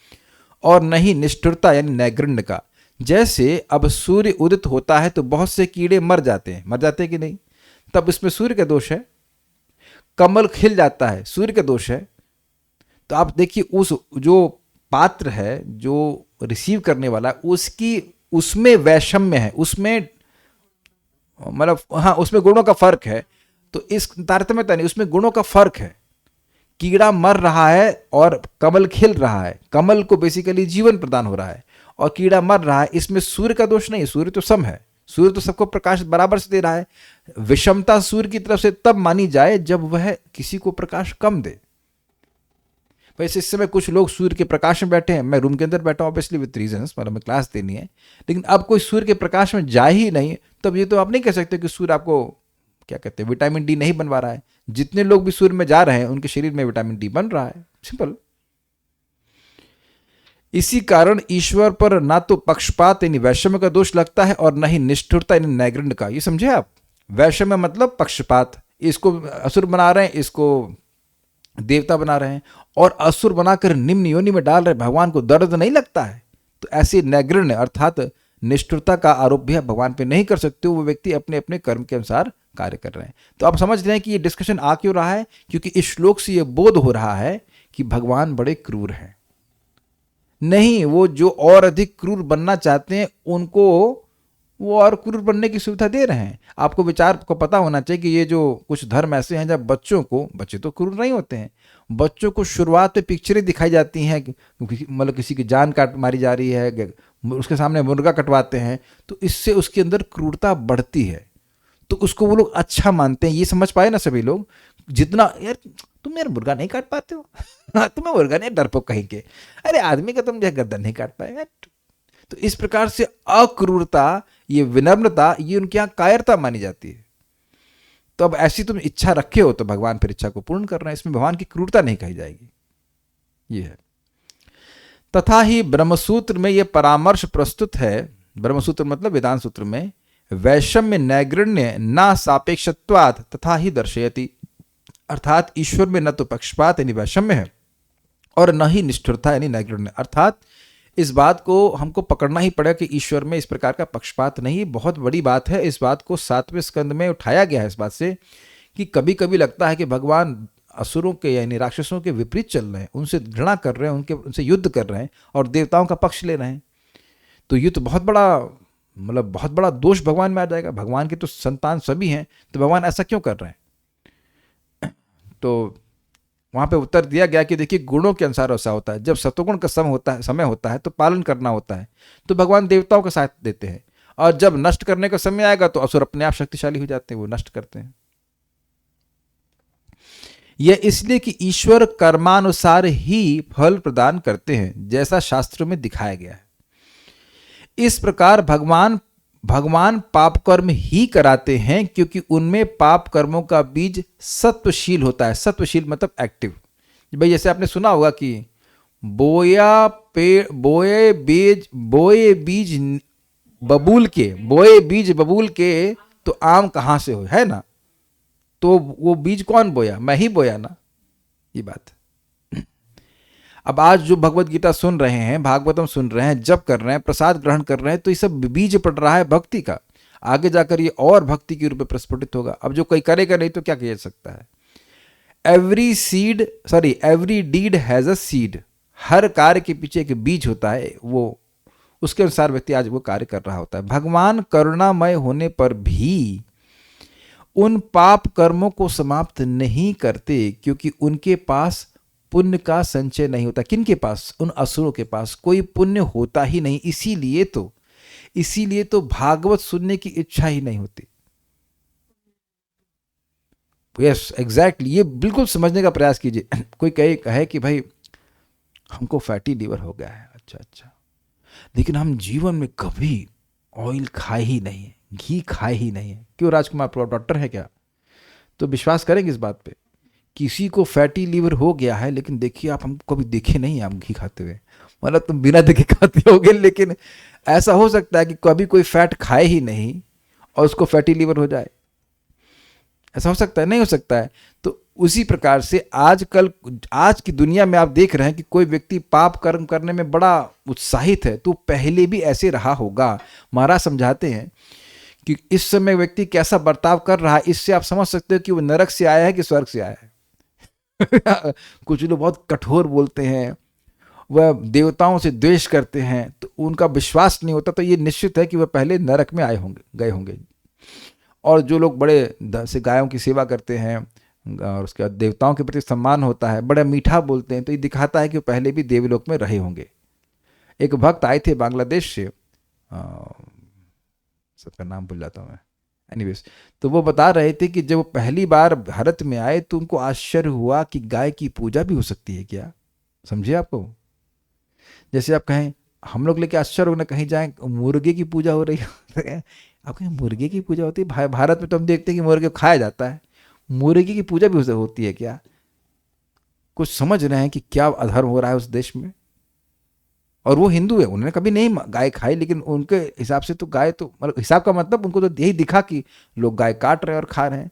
और न ही निष्ठुरता यानी नैगृण्य का। जैसे अब सूर्य उदित होता है तो बहुत से कीड़े मर जाते हैं कि नहीं, तब इसमें सूर्य का दोष है। कमल खिल जाता है, सूर्य का दोष है। तो आप देखिए उस जो पात्र है, जो रिसीव करने वाला, उसमें वैषम्य है, उसमें मतलब हाँ उसमें गुणों का फर्क है। तो इस तारतम्यता नहीं, उसमें गुणों का फर्क है। कीड़ा मर रहा है और कमल खिल रहा है, कमल को बेसिकली जीवन प्रदान हो रहा है और कीड़ा मर रहा है, इसमें सूर्य का दोष नहीं है। सूर्य तो सम है, सूर्य तो सबको प्रकाश बराबर से दे रहा है। विषमता सूर्य की तरफ से तब मानी जाए जब वह किसी को प्रकाश कम दे। वैसे इस समय कुछ लोग सूर्य के प्रकाश में बैठे हैं, मैं रूम के अंदर बैठा हूं ऑब्वियसली विद रीजंस, मतलब मैं क्लास देनी है, लेकिन अब कोई सूर्य के प्रकाश में जा ही नहीं, तब ये तो आप नहीं कह सकते कि सूर्य आपको क्या कहते हैं विटामिन डी नहीं बनवा रहा है। जितने लोग भी सूर्य में जा रहे हैं उनके शरीर में विटामिन डी बन रहा है, सिंपल। इसी कारण ईश्वर पर ना तो पक्षपात यानी वैषम्य का दोष लगता है और न ही निष्ठुरता यानी नैगृण्य का। ये समझे आप? वैषम्य मतलब पक्षपात, इसको असुर बना रहे हैं, इसको देवता बना रहे हैं और असुर बनाकर निम्न योनि में डाल रहे, भगवान को दर्द नहीं लगता है। तो ऐसे नैगृण्य अर्थात निष्ठुरता का आरोप भी आप भगवान पे नहीं कर सकते हो। वो व्यक्ति अपने अपने कर्म के अनुसार कार्य कर रहे हैं। तो आप समझ रहे हैं कि ये डिस्कशन आ क्यों रहा है? क्योंकि इस श्लोक से ये बोध हो रहा है कि भगवान बड़े क्रूर हैं। नहीं, वो जो और अधिक क्रूर बनना चाहते हैं उनको वो और क्रूर बनने की सुविधा दे रहे हैं। आपको विचार को पता होना चाहिए कि ये जो कुछ धर्म ऐसे हैं जब बच्चे तो क्रूर नहीं होते हैं, बच्चों को शुरुआत में पिक्चरें दिखाई जाती हैं, मतलब किसी की जान काट मारी जा रही है, उसके सामने मुर्गा कटवाते हैं, तो इससे उसके अंदर क्रूरता बढ़ती है, तो उसको वो लोग अच्छा मानते हैं। ये समझ पाए ना सभी लोग? जितना यार तुम यार मुर्गा नहीं काट पाते हो तुम्हें मुर्गा नहीं, डरपोक कहीं के, अरे आदमी का तुम जो गर्दन नहीं काट पाएगा। तो इस प्रकार से अक्रूरता, ये विनम्रता, ये उनके यहाँ कायरता मानी जाती है। तो अब ऐसी तुम इच्छा रखे हो तो भगवान फिर इच्छा को पूर्ण कर रहे हैं, इसमें भगवान की क्रूरता नहीं कही जाएगी। ये है। तथा ही ब्रह्मसूत्र में यह परामर्श प्रस्तुत है, ब्रह्मसूत्र मतलब वेदांत सूत्र में, वैषम्य नैगृण्य न सापेक्षत्वात् तथा ही दर्शयति, अर्थात ईश्वर में न तो पक्षपात यानी वैषम्य है और न ही निष्ठुरता यानी नैगृण्य। अर्थात इस बात को हमको पकड़ना ही पड़ेगा कि ईश्वर में इस प्रकार का पक्षपात नहीं। बहुत बड़ी बात है। इस बात को 7वें स्कंद में उठाया गया है, इस बात से कि कभी कभी लगता है कि भगवान असुरों के यानी राक्षसों के विपरीत चल रहे हैं, उनसे घृणा कर रहे हैं, उनसे युद्ध कर रहे हैं और देवताओं का पक्ष ले रहे हैं। तो ये तो बहुत बड़ा दोष भगवान में आ जाएगा। भगवान के तो संतान सभी हैं, तो भगवान ऐसा क्यों कर रहे हैं? तो वहां पे उत्तर दिया गया कि देखिए गुणों के अनुसार ऐसा होता है। जब सत्वगुण का समय होता है तो पालन करना होता है, तो भगवान देवताओं का साथ देते हैं, और जब नष्ट करने का समय आएगा तो असुर अपने आप शक्तिशाली हो जाते हैं, वो नष्ट करते हैं। यह इसलिए कि ईश्वर कर्मानुसार ही फल प्रदान करते हैं, जैसा शास्त्रों में दिखाया गया है। इस प्रकार भगवान पाप कर्म ही कराते हैं क्योंकि उनमें पाप कर्मों का बीज सत्वशील होता है। सत्वशील मतलब एक्टिव। भाई जैसे आपने सुना होगा कि बोए बीज बबूल के तो आम कहाँ से हो, है ना? तो वो बीज कौन बोया? मैं ही बोया ना, ये बात। अब आज जो भगवत गीता सुन रहे हैं, भागवतम सुन रहे हैं, जप कर रहे हैं, प्रसाद ग्रहण कर रहे हैं, तो ये सब बीज पड़ रहा है भक्ति का। आगे जाकर ये और भक्ति के रूप में प्रस्फुटित होगा। अब जो कोई करेगा नहीं तो क्या कह सकता है? Every deed has a seed. हर कार्य के पीछे एक बीज होता है, वो उसके अनुसार व्यक्ति आज वो कार्य कर रहा होता है। भगवान करुणामय होने पर भी उन पाप कर्मों को समाप्त नहीं करते क्योंकि उनके पास पुण्य का संचय नहीं होता। किनके पास? उन असुरों के पास कोई पुण्य होता ही नहीं। इसीलिए तो भागवत सुनने की इच्छा ही नहीं होती। यस एग्जैक्टली, ये बिल्कुल समझने का प्रयास कीजिए। कोई कहे कि भाई हमको फैटी लीवर हो गया है, अच्छा, लेकिन हम जीवन में कभी ऑयल खाए ही नहीं है, घी खाए ही नहीं है। क्यों राजकुमार, आप डॉक्टर है क्या? तो विश्वास करेंगे इस बात पे? किसी को फैटी लीवर हो गया है, लेकिन देखिए आप, हमको कभी देखे नहीं आप घी खाते हुए, मतलब तुम बिना देखे खाते होगे, लेकिन ऐसा हो सकता है कि कभी कोई फैट खाए ही नहीं और उसको फैटी लीवर हो जाए? ऐसा हो सकता है? नहीं हो सकता है। तो उसी प्रकार से आजकल, आज की दुनिया में आप देख रहे हैं कि कोई व्यक्ति पाप कर्म करने में बड़ा उत्साहित है, तो पहले भी ऐसे रहा होगा। महाराज समझाते हैं कि इस समय व्यक्ति कैसा बर्ताव कर रहा है, इससे आप समझ सकते हो कि वो नरक से आया है कि स्वर्ग से आया है। कुछ लोग बहुत कठोर बोलते हैं, वह देवताओं से द्वेष करते हैं, तो उनका विश्वास नहीं होता, तो ये निश्चित है कि वह पहले नरक में आए होंगे, गए होंगे। और जो लोग बड़े से गायों की सेवा करते हैं और उसके बाद देवताओं के प्रति सम्मान होता है, बड़ा मीठा बोलते हैं, तो ये दिखाता है कि वो पहले भी देवलोक में रहे होंगे। एक भक्त आए थे बांग्लादेश से, सबका नाम भूल जाता हूँ मैं, एनीवेज, तो वो बता रहे थे कि जब वो पहली बार भारत में आए तो उनको आश्चर्य हुआ कि गाय की पूजा भी हो सकती है क्या। समझे आपको? जैसे आप कहें हम लोग लेके आश्चर्य होना, कहीं जाएं मुर्गे की पूजा हो रही है, आप कहें मुर्गे की पूजा होती है? भारत में तो हम देखते हैं कि मुर्गे को खाया जाता है, मुर्गे की पूजा भी होती है क्या? कुछ समझ रहे हैं कि क्या अधर्म हो रहा है उस देश में? और वो हिंदू है, उन्होंने कभी नहीं गाय खाई, लेकिन उनके हिसाब से तो गाय तो, मतलब हिसाब का मतलब उनको तो यही दिखा कि लोग गाय काट रहे हैं और खा रहे हैं,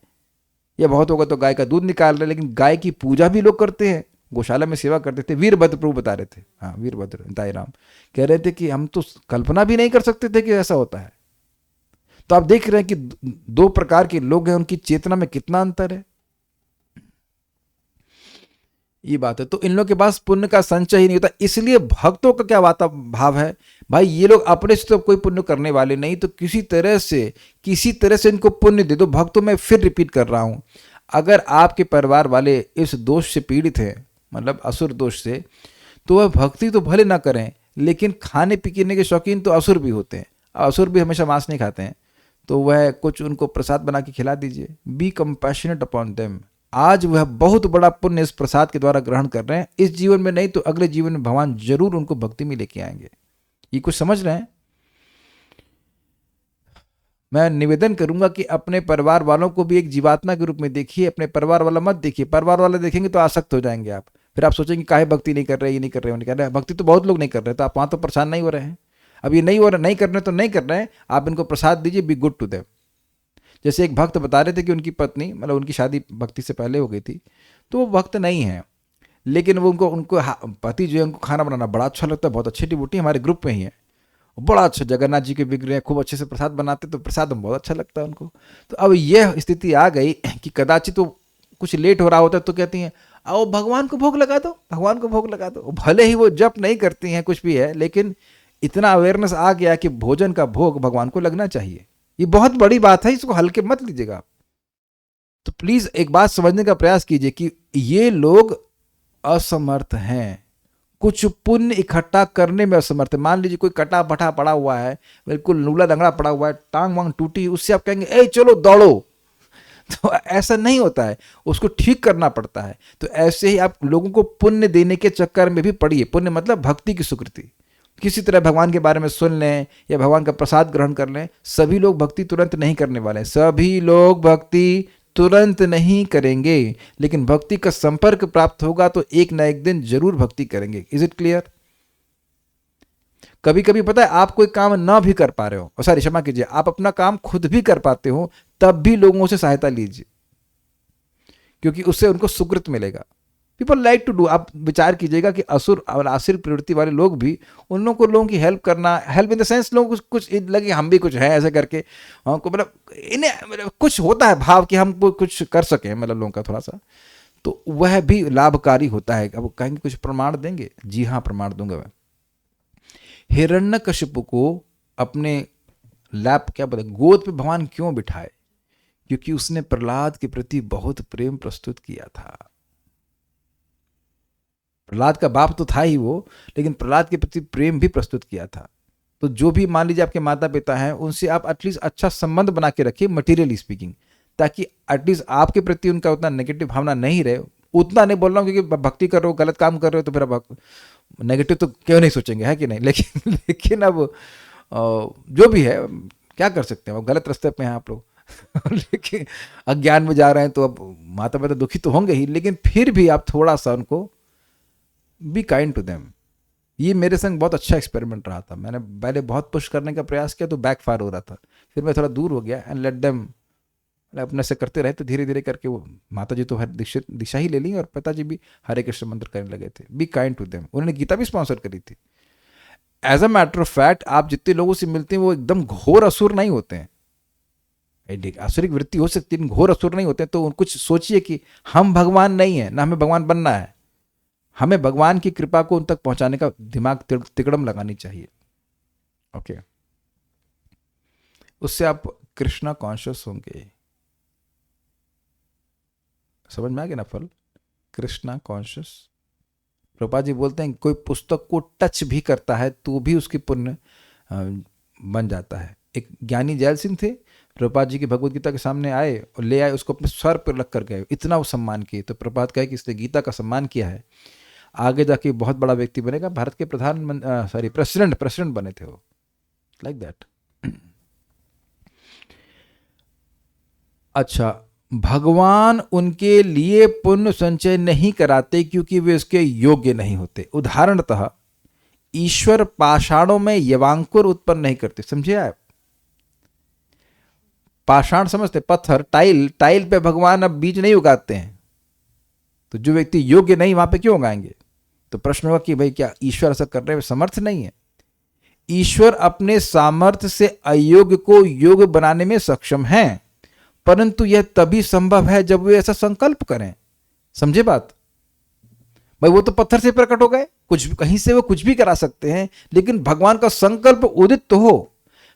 या बहुत होगा तो गाय का दूध निकाल रहे हैं, लेकिन गाय की पूजा भी लोग करते हैं, गौशाला में सेवा करते थे। वीरभद्र प्रभु बता रहे थे, हाँ वीरभद्र दाई राम कह रहे थे कि हम तो कल्पना भी नहीं कर सकते थे कि ऐसा होता है। तो आप देख रहे हैं कि दो प्रकार के लोग हैं, उनकी चेतना में कितना अंतर है, ये बात है। तो इन लोगों के पास पुण्य का संचय ही नहीं होता, इसलिए भक्तों का क्या वाता भाव है, भाई ये लोग अपने से तो कोई पुण्य करने वाले नहीं, तो किसी तरह से इनको पुण्य दे दो। भक्तों में फिर रिपीट कर रहा हूं, अगर आपके परिवार वाले इस दोष से पीड़ित हैं, मतलब असुर दोष से, तो वह भक्ति तो भले ना करें, लेकिन खाने पीने के शौकीन तो असुर भी होते हैं, असुर भी हमेशा मांस नहीं खाते हैं, तो वह कुछ उनको प्रसाद बना के खिला दीजिए। B compassionate upon them. आज वह बहुत बड़ा पुण्य इस प्रसाद के द्वारा ग्रहण कर रहे हैं, इस जीवन में नहीं तो अगले जीवन में भगवान जरूर उनको भक्ति में लेके आएंगे। ये कुछ समझ रहे हैं? मैं निवेदन करूंगा कि अपने परिवार वालों को भी एक जीवात्मा के रूप में देखिए, अपने परिवार वाला मत देखिए। परिवार वाला देखेंगे तो आसक्त हो जाएंगे आप, फिर आप सोचेंगे काहे भक्ति नहीं कर रहे, ये नहीं कर रहे, वो नहीं कर रहे। भक्ति तो बहुत लोग नहीं कर रहे, तो आप वहां तो परेशान नहीं हो रहे हैं। अब ये नहीं हो रहा, नहीं कर रहे तो नहीं कर रहे हैं, आप इनको प्रसाद दीजिए, बी गुड टू देम। जैसे एक भक्त बता रहे थे कि उनकी पत्नी, मतलब उनकी शादी भक्ति से पहले हो गई थी, तो वो भक्त नहीं है, लेकिन वो उनको पति जो है उनको खाना बनाना बड़ा अच्छा लगता है, बहुत अच्छी डिवोटी हमारे ग्रुप में ही है, बड़ा अच्छा जगन्नाथ जी के विग्रह खूब अच्छे से प्रसाद बनाते, तो प्रसाद बहुत अच्छा लगता है उनको। तो अब यह स्थिति आ गई कि कदाचित तो कुछ लेट हो रहा होता है, तो कहती हैं आओ भगवान को भोग लगा दो, भगवान को भोग लगा दो। भले ही वो जप नहीं करती हैं, कुछ भी है, लेकिन इतना अवेयरनेस आ गया कि भोजन का भोग भगवान को लगना चाहिए। ये बहुत बड़ी बात है, इसको हल्के मत लीजिएगा। तो प्लीज एक बात समझने का प्रयास कीजिए कि ये लोग असमर्थ हैं, कुछ पुण्य इकट्ठा करने में असमर्थ है। मान लीजिए कोई कटा फटा पड़ा हुआ है, बिल्कुल लूला लंगड़ा पड़ा हुआ है, टांग वांग टूटी, उससे आप कहेंगे ए चलो दौड़ो, तो ऐसा नहीं होता है, उसको ठीक करना पड़ता है। तो ऐसे ही आप लोगों को पुण्य देने के चक्कर में भी पड़िए। पुण्य मतलब भक्ति की स्वीकृति, किसी तरह भगवान के बारे में सुन लें या भगवान का प्रसाद ग्रहण कर लें। सभी लोग भक्ति तुरंत नहीं करने वाले हैं, सभी लोग भक्ति तुरंत नहीं करेंगे, लेकिन भक्ति का संपर्क प्राप्त होगा तो एक ना एक दिन जरूर भक्ति करेंगे। Is it clear? कभी कभी पता है आप कोई काम ना भी कर पा रहे हो, सॉरी क्षमा कीजिए, आप अपना काम खुद भी कर पाते हो, तब भी लोगों से सहायता लीजिए, क्योंकि उससे उनको सुकृत मिलेगा। People like to do. आप विचार कीजिएगा कि असुर और आसुर प्रवृत्ति वाले लोग भी, उन लोगों की हेल्प करना, हेल्प इन द सेंस लोगों को कुछ लगे हम भी कुछ है ऐसे करके, हमको मतलब इन्हें मतलब कुछ होता है भाव कि हम कुछ कर सकें, मतलब लोगों का थोड़ा सा, तो वह भी लाभकारी होता है। अब कहेंगे कुछ प्रमाण देंगे, जी हाँ प्रमाण दूंगा मैं। हिरण्यकशिपु को अपने लैप क्या बोले गोद पे भगवान क्यों बिठाए? क्योंकि उसने प्रहलाद के प्रति बहुत प्रेम प्रस्तुत किया था। प्रहलाद का बाप तो था ही वो, लेकिन प्रहलाद के प्रति प्रेम भी प्रस्तुत किया था। तो जो भी मान लीजिए आपके माता पिता हैं, उनसे आप एटलीस्ट अच्छा संबंध बना के रखिए, मटेरियली स्पीकिंग, ताकि एटलीस्ट आपके प्रति उनका उतना नेगेटिव भावना नहीं रहे। उतना नहीं बोल रहा हूँ क्योंकि भक्ति कर रहे हो, गलत काम कर रहे हो, तो फिर अब नेगेटिव तो क्यों नहीं सोचेंगे, है कि नहीं? लेकिन अब जो भी है, क्या कर सकते हैं, वो गलत रास्ते पे हैं आप लोग लेकिन अज्ञान में जा रहे हैं, तो अब माता पिता दुखी तो होंगे ही, लेकिन फिर भी आप थोड़ा सा उनको बी काइंड टू देम। ये मेरे संग बहुत अच्छा एक्सपेरिमेंट रहा था। मैंने पहले बहुत पुश करने का प्रयास किया तो बैकफायर हो रहा था, फिर मैं थोड़ा दूर हो गया एंड लेट देम अपने से करते रहे, तो धीरे धीरे करके वो माता जी तो हर दिशा ही ले ली और पिताजी भी हरे कृष्ण मंत्र करने लगे थे। Be kind to them. उन्होंने गीता भी स्पॉन्सर करी थी। As a matter of fact, आप जितने लोगों से मिलते हैं वो एकदम घोर असुर नहीं होते हैं। आसुरिक वृत्ति हो सकती है, लेकिन घोर असुर नहीं होते। तो कुछ सोचिए कि हम भगवान नहीं है, ना हमें भगवान बनना है। हमें भगवान की कृपा को उन तक पहुंचाने का दिमाग तिकड़म लगानी चाहिए। ओके, उससे आप कृष्णा कॉन्शियस होंगे। समझ में आ गया ना फल? कृष्णा कॉन्शियस। प्रभुपाद जी बोलते हैं कोई पुस्तक को टच भी करता है तो भी उसकी पुण्य बन जाता है। एक ज्ञानी जैल सिंह थे, प्रभुपाद जी की भगवत गीता के सामने आए और ले आए, उसको अपने सर पर रख कर गए, इतना वो सम्मान किए। तो प्रभुपाद कहे कि इसने गीता का सम्मान किया है, आगे जाके बहुत बड़ा व्यक्ति बनेगा, भारत के प्रेसिडेंट बने थे वो, लाइक दैट। अच्छा, भगवान उनके लिए पुण्य संचय नहीं कराते क्योंकि वे उसके योग्य नहीं होते। उदाहरणतः ईश्वर पाषाणों में यवांकुर उत्पन्न नहीं करते। समझे आप? पाषाण समझते, पत्थर, टाइल पे भगवान अब बीज नहीं उगाते हैं, तो जो व्यक्ति योग्य नहीं वहां पे क्यों उगाएंगे? तो प्रश्न होगा कि भाई क्या ईश्वर ऐसा करने में समर्थ नहीं है? ईश्वर अपने सामर्थ्य से अयोग्य को योग्य बनाने में सक्षम है, परंतु यह तभी संभव है जब वे ऐसा संकल्प करें। समझे बात? भाई वो तो पत्थर से प्रकट हो गए, कुछ कहीं से वो कुछ भी करा सकते हैं, लेकिन भगवान का संकल्प उदित तो हो।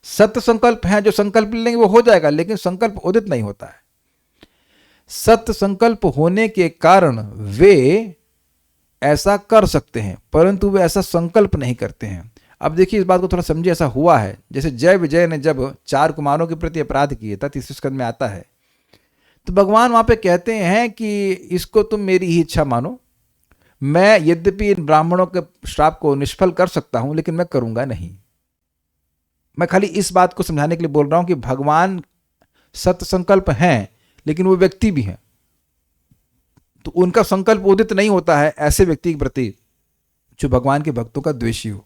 सत्य संकल्प है, जो संकल्प लेंगे वो हो जाएगा, लेकिन संकल्प उदित नहीं होता है। सत्य संकल्प होने के कारण वे ऐसा कर सकते हैं, परंतु वे ऐसा संकल्प नहीं करते हैं। अब देखिए, इस बात को थोड़ा समझिए। ऐसा हुआ है जैसे जय विजय ने जब 4 कुमारों के प्रति अपराध किए था, 3 स्कंद में आता है, तो भगवान वहां पे कहते हैं कि इसको तुम मेरी ही इच्छा मानो, मैं यद्यपि इन ब्राह्मणों के श्राप को निष्फल कर सकता हूं, लेकिन मैं करूंगा नहीं। मैं खाली इस बात को समझाने के लिए बोल रहा हूं कि भगवान सत्य संकल्प हैं, लेकिन वो व्यक्ति भी हैं, तो उनका संकल्प उदित नहीं होता है ऐसे व्यक्ति के प्रति जो भगवान के भक्तों का द्वेषी हो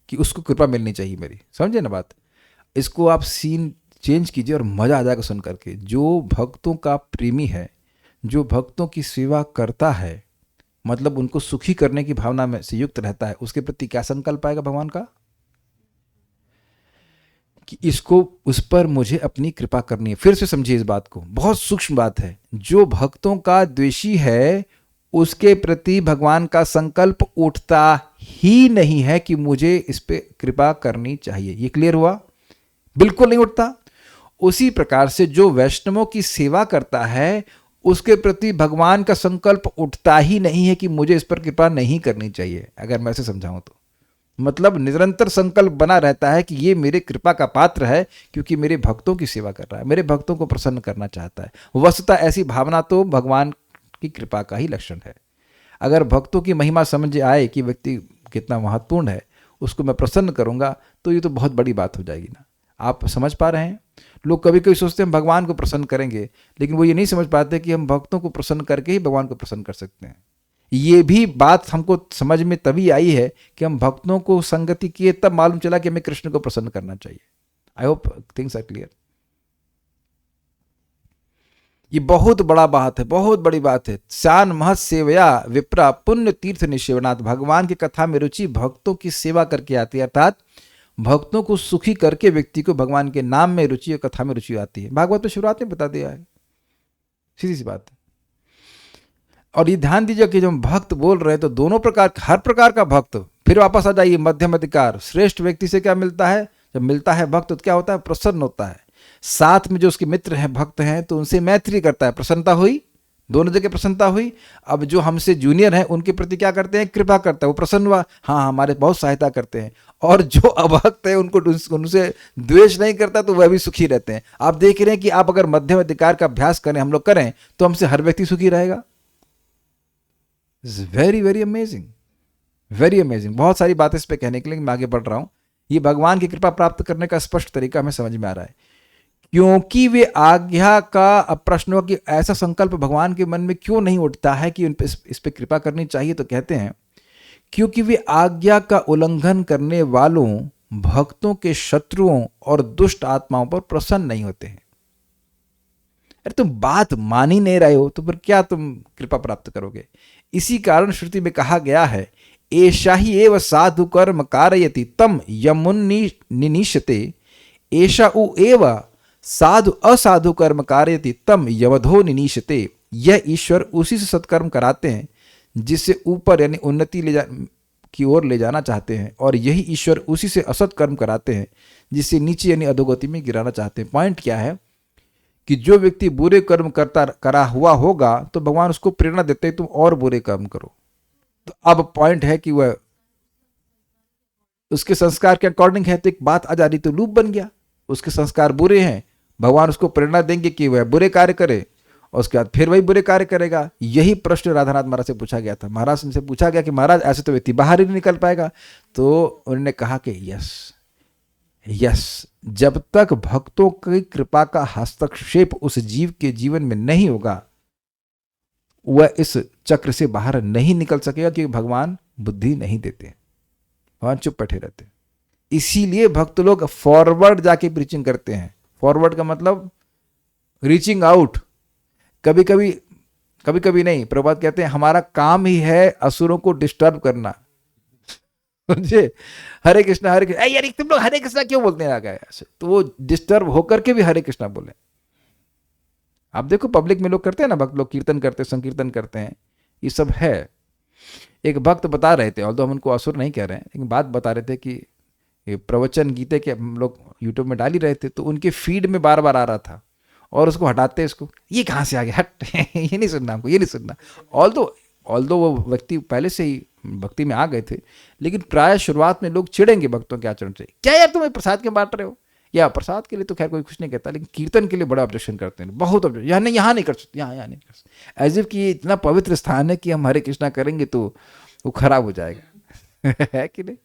कि उसको कृपा मिलनी चाहिए मेरी। समझे ना बात? इसको आप सीन चेंज कीजिए और मजा आ जाएगा सुन करके। जो भक्तों का प्रेमी है, जो भक्तों की सेवा करता है, मतलब उनको सुखी करने की भावना में से युक्त रहता है, उसके प्रति क्या संकल्प आएगा भगवान का? कि इसको, उस पर मुझे अपनी कृपा करनी है। फिर से समझिए इस बात को, बहुत सूक्ष्म बात है। जो भक्तों का द्वेषी है उसके प्रति भगवान का संकल्प उठता ही नहीं है कि मुझे इस पे कृपा करनी चाहिए। ये क्लियर हुआ? बिल्कुल नहीं उठता। उसी प्रकार से जो वैष्णवों की सेवा करता है उसके प्रति भगवान का संकल्प उठता ही नहीं है कि मुझे इस पर कृपा नहीं करनी चाहिए। अगर मैं इसे समझाऊं तो मतलब निरंतर संकल्प बना रहता है कि ये मेरे कृपा का पात्र है क्योंकि मेरे भक्तों की सेवा कर रहा है, मेरे भक्तों को प्रसन्न करना चाहता है। वस्तुतः ऐसी भावना तो भगवान की कृपा का ही लक्षण है। अगर भक्तों की महिमा समझ आए कि व्यक्ति कितना महत्वपूर्ण है, उसको मैं प्रसन्न करूंगा, तो ये तो बहुत बड़ी बात हो जाएगी ना। आप समझ पा रहे हैं? लोग कभी कभी सोचते हैं हम भगवान को प्रसन्न करेंगे, लेकिन वो ये नहीं समझ पाते कि हम भक्तों को प्रसन्न करके ही भगवान को प्रसन्न कर सकते हैं। ये भी बात हमको समझ में तभी आई है कि हम भक्तों को संगति किए, तब मालूम चला कि हमें कृष्ण को प्रसन्न करना चाहिए। I hope things are clear. ये बहुत बड़ा बात है, बहुत बड़ी बात है। श्यान महत सेवया विप्रा पुण्य तीर्थ निसेवनाथ। भगवान की कथा में रुचि भक्तों की सेवा करके आती है, अर्थात भक्तों को सुखी करके व्यक्ति को भगवान के नाम में रुचि और कथा में रुचि आती है। भागवत में शुरुआत में बता दिया है, सीधी सी बात है। और ये ध्यान दीजिए कि जब हम भक्त बोल रहे हैं तो दोनों प्रकार, हर प्रकार का भक्त। फिर वापस आ जाइए मध्यम अधिकार। श्रेष्ठ व्यक्ति से क्या मिलता है? जब मिलता है भक्त तो क्या होता है? प्रसन्न होता है। साथ में जो उसके मित्र हैं, भक्त हैं, तो उनसे मैत्री करता है, प्रसन्नता हुई, दोनों जगह प्रसन्नता हुई। अब जो हमसे जूनियर हैं उनके प्रति क्या करते हैं? कृपा करता है, वो प्रसन्न हुआ, हाँ हमारे बहुत सहायता करते हैं। और जो अभक्त है उनको उनसे द्वेष नहीं करता तो वह भी सुखी रहते हैं। आप देख रहे हैं कि आप अगर मध्यम अधिकार का अभ्यास करें, हम लोग करें, तो हमसे हर व्यक्ति सुखी रहेगा। Very very amazing. Very amazing. बहुत सारी बातें इस पे कहने के लिए मैं आगे बढ़ रहा हूं। ये भगवान की कृपा प्राप्त करने का स्पष्ट तरीका हमें समझ में आ रहा है। क्योंकि वे आज्ञा का, अब प्रश्न हो कि ऐसा संकल्प भगवान के मन में क्यों नहीं उठता है कि इस पे कृपा करनी चाहिए, तो कहते हैं क्योंकि वे आज्ञा का उल्लंघन करने वालों, भक्तों के शत्रुओं और दुष्ट आत्माओं पर प्रसन्न नहीं होते हैं। अरे तुम बात मान ही नहीं रहे हो तो फिर क्या तुम कृपा प्राप्त करोगे? इसी कारण श्रुति में कहा गया है, एषा ही एव साधु कर्म कारयति तम यमुन्निनिशते, एषा उ एव साधु असाधु कर्म कारयति तम यवधो निनीशते। यह ईश्वर उसी से सत्कर्म कराते हैं जिससे ऊपर यानी उन्नति की ओर ले जाना चाहते हैं, और यही ईश्वर उसी से असत कर्म कराते हैं जिससे नीचे यानी अधोगति में गिराना चाहते हैं। पॉइंट क्या है कि जो व्यक्ति बुरे कर्म करा हुआ होगा तो भगवान उसको प्रेरणा देते हैं तुम और बुरे कर्म करो। तो अब पॉइंट है कि वह उसके संस्कार के अकॉर्डिंग है, तो एक बात आ जा रही, तो लूप बन गया। उसके संस्कार बुरे हैं, भगवान उसको प्रेरणा देंगे कि वह बुरे कार्य करे, और उसके बाद फिर वही बुरे कार्य करेगा। यही प्रश्न राधानाथ महाराज से पूछा गया था। महाराज से पूछा गया कि महाराज ऐसे तो व्यक्ति बाहर ही नहीं निकल पाएगा। तो उन्होंने कहा कि यस, जब तक भक्तों की कृपा का हस्तक्षेप उस जीव के जीवन में नहीं होगा, वह इस चक्र से बाहर नहीं निकल सकेगा, क्योंकि भगवान बुद्धि नहीं देते, भगवान चुप बैठे रहते। इसीलिए भक्त लोग फॉरवर्ड जाके प्रीचिंग करते हैं। फॉरवर्ड का मतलब रीचिंग आउट। कभी कभी नहीं, प्रभुपाद कहते हैं हमारा काम ही है असुरों को डिस्टर्ब करना। समझे? हरे कृष्णा हरे कृष्णा, यार तुम लोग हरे कृष्णा क्यों बोलते हैं? ऐसे तो वो डिस्टर्ब होकर के भी हरे कृष्णा बोले। आप देखो पब्लिक में लोग करते हैं ना, भक्त लोग कीर्तन करते हैं, संकीर्तन करते हैं, ये सब है। एक भक्त बता रहे थे, ऑल्दो हम उनको असुर नहीं कह रहे हैं, लेकिन बात बता रहे थे कि ये प्रवचन गीते के हम लोग यूट्यूब में डाल ही रहे थे, तो उनके फीड में बार बार आ रहा था और उसको हटाते, इसको ये कहाँ से आ गया, हट ये नहीं सुनना हमको, ये नहीं सुनना। ऑल्दो वो व्यक्ति पहले से ही भक्ति में आ गए थे, लेकिन प्राय शुरुआत में लोग चिढ़ेंगे भक्तों के आचरण से, क्या यार तुम प्रसाद के बांट रहे हो? या प्रसाद के लिए तो खैर कोई कुछ नहीं कहता, लेकिन कीर्तन के लिए बड़ा ऑब्जेक्शन करते हैं, बहुत ऑब्जेक्शन। यहाँ नहीं कर सकते, यहाँ नहीं कर सकते, एज इफ कि ये इतना पवित्र स्थान है कि हम हरे कृष्णा करेंगे तो वो खराब हो जाएगा। है कि नहीं?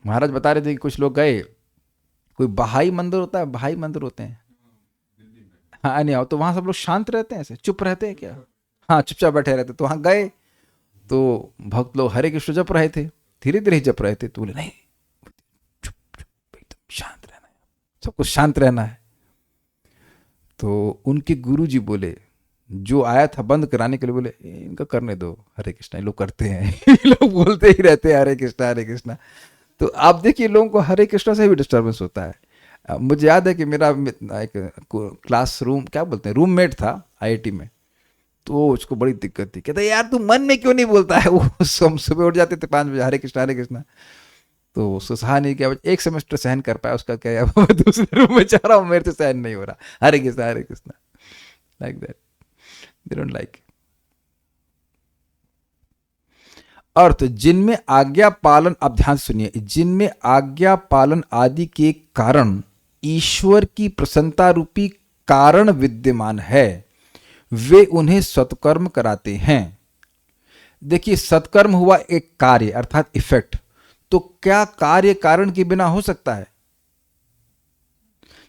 महाराज बता रहे थे कि कुछ लोग गए, कोई बहाई मंदिर होता है, बहाई मंदिर होते हैं, हाँ नहीं आओ, तो वहां सब लोग शांत रहते हैं, ऐसे चुप रहते हैं क्या? हाँ चुपचाप बैठे रहते। तो वहां गए तो भक्त लोग हरे कृष्ण जप रहे थे, धीरे धीरे जप रहे थे, तो बोले नहीं चुप चुप एकदम शांत रहना है, सब कुछ शांत रहना है। तो उनके गुरु जी बोले, जो आया था बंद कराने के लिए, बोले इनका करने दो हरे कृष्णा, ये लोग करते हैं, ये लोग बोलते ही रहते हैं हरे कृष्णा हरे कृष्णा। तो आप देखिए लोगों को हरे कृष्णा से भी डिस्टर्बेंस होता है। मुझे याद है कि मेरा एक क्लासरूम क्या बोलते हैं रूममेट था आईआईटी में, तो उसको बड़ी दिक्कत थी, कहता यार तू मन में क्यों नहीं बोलता है? वो हम सुबह उठ जाते थे 5 बजे हरे कृष्णा हरे कृष्णा, तो उसको सहा नहीं किया, एक सेमेस्टर सहन कर पाया, उसका क्या मैं दूसरे रूम में जा रहा हूँ, मेरे से सहन नहीं हो रहा Hare Krishna like that, they don't like. अर्थ जिनमें आज्ञा पालन, अब ध्यान सुनिए, जिनमें आज्ञा पालन आदि के कारण ईश्वर की प्रसन्नता रूपी कारण विद्यमान है, वे उन्हें सत्कर्म कराते हैं। देखिए सत्कर्म हुआ एक कार्य अर्थात इफेक्ट, तो क्या कार्य कारण के बिना हो सकता है?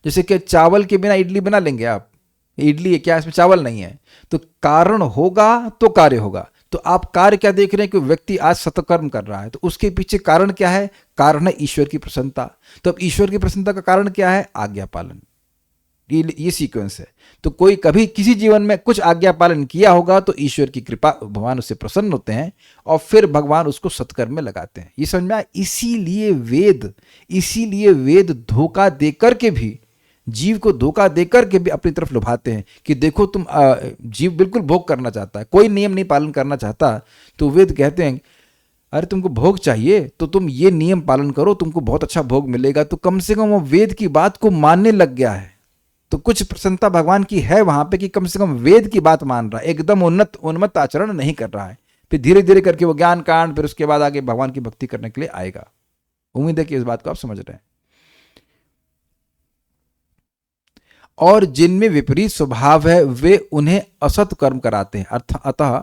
जैसे कि चावल के बिना इडली बना लेंगे आप? इडली है क्या, इसमें चावल नहीं है, तो कारण होगा तो कार्य होगा। तो आप कार्य क्या देख रहे हैं कि व्यक्ति आज सत्कर्म कर रहा है, तो उसके पीछे कारण क्या है? कारण है ईश्वर की प्रसन्नता। तो अब ईश्वर की प्रसन्नता का कारण क्या है? आज्ञा पालन। ये सीक्वेंस है। तो कोई कभी किसी जीवन में कुछ आज्ञा पालन किया होगा तो ईश्वर की कृपा, भगवान उससे प्रसन्न होते हैं और फिर भगवान उसको सत्कर्म में लगाते हैं। ये समझ में आया? इसीलिए वेद धोखा देकर के भी, जीव को धोखा देकर के भी अपनी तरफ लुभाते हैं कि देखो तुम, जीव बिल्कुल भोग करना चाहता है, कोई नियम नहीं पालन करना चाहता, तो वेद कहते हैं अरे तुमको भोग चाहिए तो तुम ये नियम पालन करो, तुमको बहुत अच्छा भोग मिलेगा। तो कम से कम वो वेद की बात को मानने लग गया है, तो कुछ प्रसन्नता भगवान की है वहां पे कि कम से कम वेद की बात मान रहा है, एकदम उन्मत्त आचरण नहीं कर रहा है। फिर धीरे धीरे करके वो ज्ञान कांड, फिर उसके बाद आगे भगवान की भक्ति करने के लिए आएगा। उम्मीद है कि इस बात को आप समझ रहे हैं। और जिनमें विपरीत स्वभाव है वे उन्हें असत कर्म कराते हैं। अतः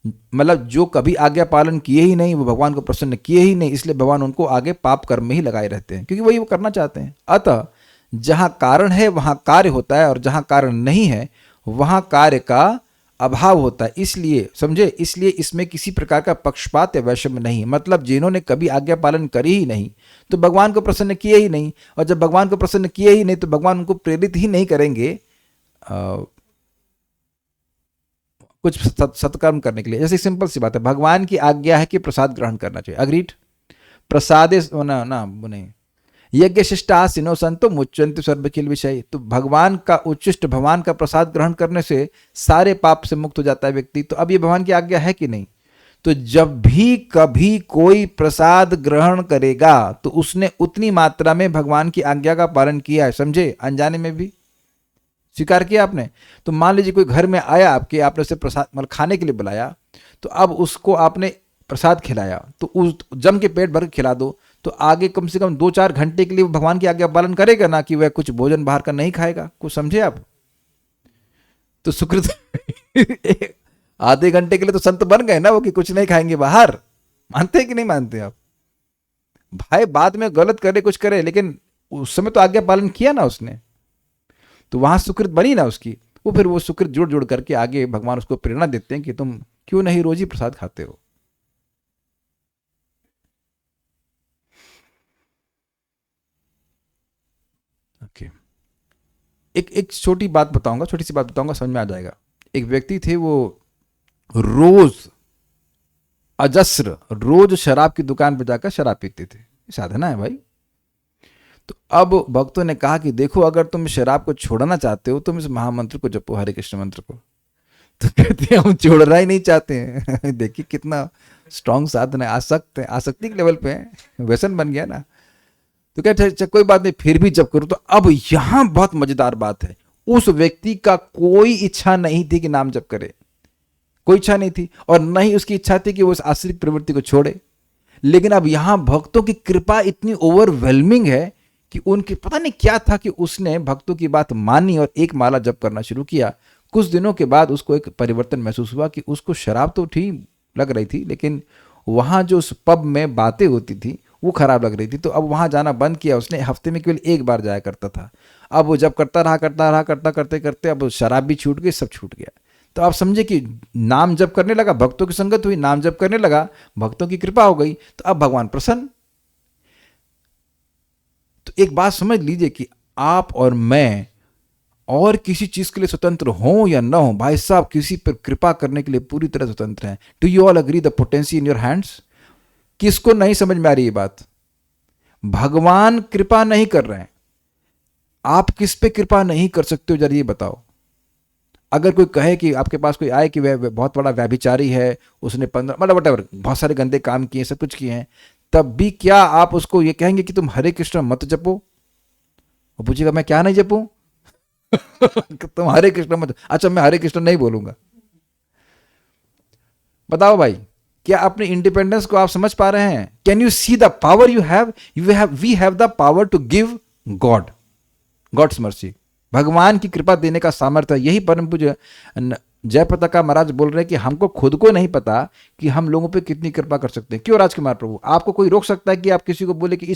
मतलब जो कभी आज्ञा पालन किए ही नहीं, वो भगवान को प्रसन्न किए ही नहीं, इसलिए भगवान उनको आगे पाप कर्म में ही लगाए रहते हैं, क्योंकि वही वो करना चाहते हैं। अतः जहां कारण है वहां कार्य होता है, और जहां कारण नहीं है वहां कार्य का अभाव होता है। इसलिए समझे, इसलिए इसमें किसी प्रकार का पक्षपात या वैषम्य नहीं। मतलब जिन्होंने कभी आज्ञा पालन करी ही नहीं तो भगवान को प्रसन्न किए ही नहीं, और जब भगवान को प्रसन्न किए ही नहीं तो भगवान उनको प्रेरित ही नहीं करेंगे कुछ सत्कर्म करने के लिए। जैसे सिंपल सी बात है, भगवान की आज्ञा है कि प्रसाद ग्रहण करना चाहिए, अग्रीड। प्रसादे ना ना नहीं, यज्ञ शिष्टासिनो संतो मुच्यंति सर्वखिल विषय। तो भगवान का उच्चिष्ट, भगवान का प्रसाद ग्रहण करने से सारे पाप से मुक्त हो जाता है व्यक्ति। तो अब ये भगवान की आज्ञा है कि नहीं? तो जब भी कभी कोई प्रसाद ग्रहण करेगा तो उसने उतनी मात्रा में भगवान की आज्ञा का पालन किया है, समझे, अनजाने में भी स्वीकार किया आपने। तो मान लीजिए कोई घर में आया आपके, आपने उसे प्रसाद मतलब खाने के लिए बुलाया, तो अब उसको आपने प्रसाद खिलाया, तो उस जम के पेट भर के खिला दो, तो आगे कम से कम 2-4 घंटे के लिए वो भगवान की आज्ञा पालन करेगा ना, कि वह कुछ भोजन बाहर का नहीं खाएगा। कुछ समझे आप? तो सुकृत आधे घंटे के लिए तो संत बन गए ना वो, कि कुछ नहीं खाएंगे बाहर। मानते हैं कि नहीं मानते आप? भाई बाद में गलत करे कुछ करे, लेकिन उस समय तो आज्ञा पालन किया ना उसने, तो वहां सुकृत बनी ना उसकी। वो फिर वो सुकृत जुड़ जुड़ करके आगे भगवान उसको प्रेरणा देते हैं कि तुम क्यों नहीं रोज ही प्रसाद खाते हो। ओके, एक छोटी बात बताऊंगा, छोटी सी बात बताऊंगा, समझ में आ जाएगा। एक व्यक्ति थे, वो रोज अजस्र रोज शराब की दुकान पर जाकर शराब पीते थे। साधना है भाई। तो अब भक्तों ने कहा कि देखो, अगर तुम शराब को छोड़ना चाहते हो तुम इस महामंत्र को जपो, हरे कृष्ण मंत्र को। तो कहते हैं हम छोड़ना ही नहीं चाहते हैं। देखिए कितना स्ट्रांग साधना है, आसक्त है, आसक्ति के लेवल पे है, व्यसन बन गया ना। तो कहते हैं कोई बात नहीं, फिर भी जप करो। तो अब यहां बहुत मजेदार बात है, उस व्यक्ति का कोई इच्छा नहीं थी कि नाम जप करे, कोई इच्छा नहीं थी, और न ही उसकी इच्छा थी कि वो उस आश्रित प्रवृत्ति को छोड़े। लेकिन अब यहां भक्तों की कृपा इतनी ओवरवेलमिंग है कि उनकी पता नहीं क्या था कि उसने भक्तों की बात मानी और एक माला जप करना शुरू किया। कुछ दिनों के बाद उसको एक परिवर्तन महसूस हुआ कि उसको शराब तो ठीक लग रही थी, लेकिन वहाँ जो उस पब में बातें होती थी वो खराब लग रही थी। तो अब वहाँ जाना बंद किया उसने, हफ्ते में केवल एक बार जाया करता था। अब वो जब करता करते करते अब शराब भी छूट गई, सब छूट गया। तो आप समझे कि नाम जप करने लगा, भक्तों की संगत हुई, नाम जप करने लगा, भक्तों की कृपा हो गई, तो अब भगवान प्रसन्न। तो एक बात समझ लीजिए कि आप और मैं और किसी चीज के लिए स्वतंत्र हो या ना हो, भाई साहब किसी पर कृपा करने के लिए पूरी तरह स्वतंत्र हैं। Do you all agree the potency in your hands? किसको नहीं समझ में आ रही ये बात? भगवान कृपा नहीं कर रहे हैं, आप किस पे कृपा नहीं कर सकते हो, जरा ये बताओ। अगर कोई कहे कि आपके पास कोई आए कि वह बहुत बड़ा व्यभिचारी है, उसने 15 मतलब वटेवर बहुत सारे गंदे काम किए, सब कुछ किए हैं, तब भी क्या आप उसको ये कहेंगे कि तुम हरे कृष्ण मत जपो? वो पूछेगा मैं क्या नहीं जपूं? तुम हरे कृष्ण मत, अच्छा मैं हरे कृष्ण नहीं बोलूंगा। बताओ भाई, क्या अपने इंडिपेंडेंस को आप समझ पा रहे हैं? Can you see the power you have? We have the power to give God's mercy. भगवान की कृपा देने का सामर्थ्य। यही परम पूज्य जयप्रताका महाराज बोल रहे हैं कि हमको खुद को नहीं पता कि हम लोगों पे कितनी कृपा कर सकते हैं। क्यों राजकुमार प्रभु, आपको कोई रोक सकता है कि आप किसी को बोले कि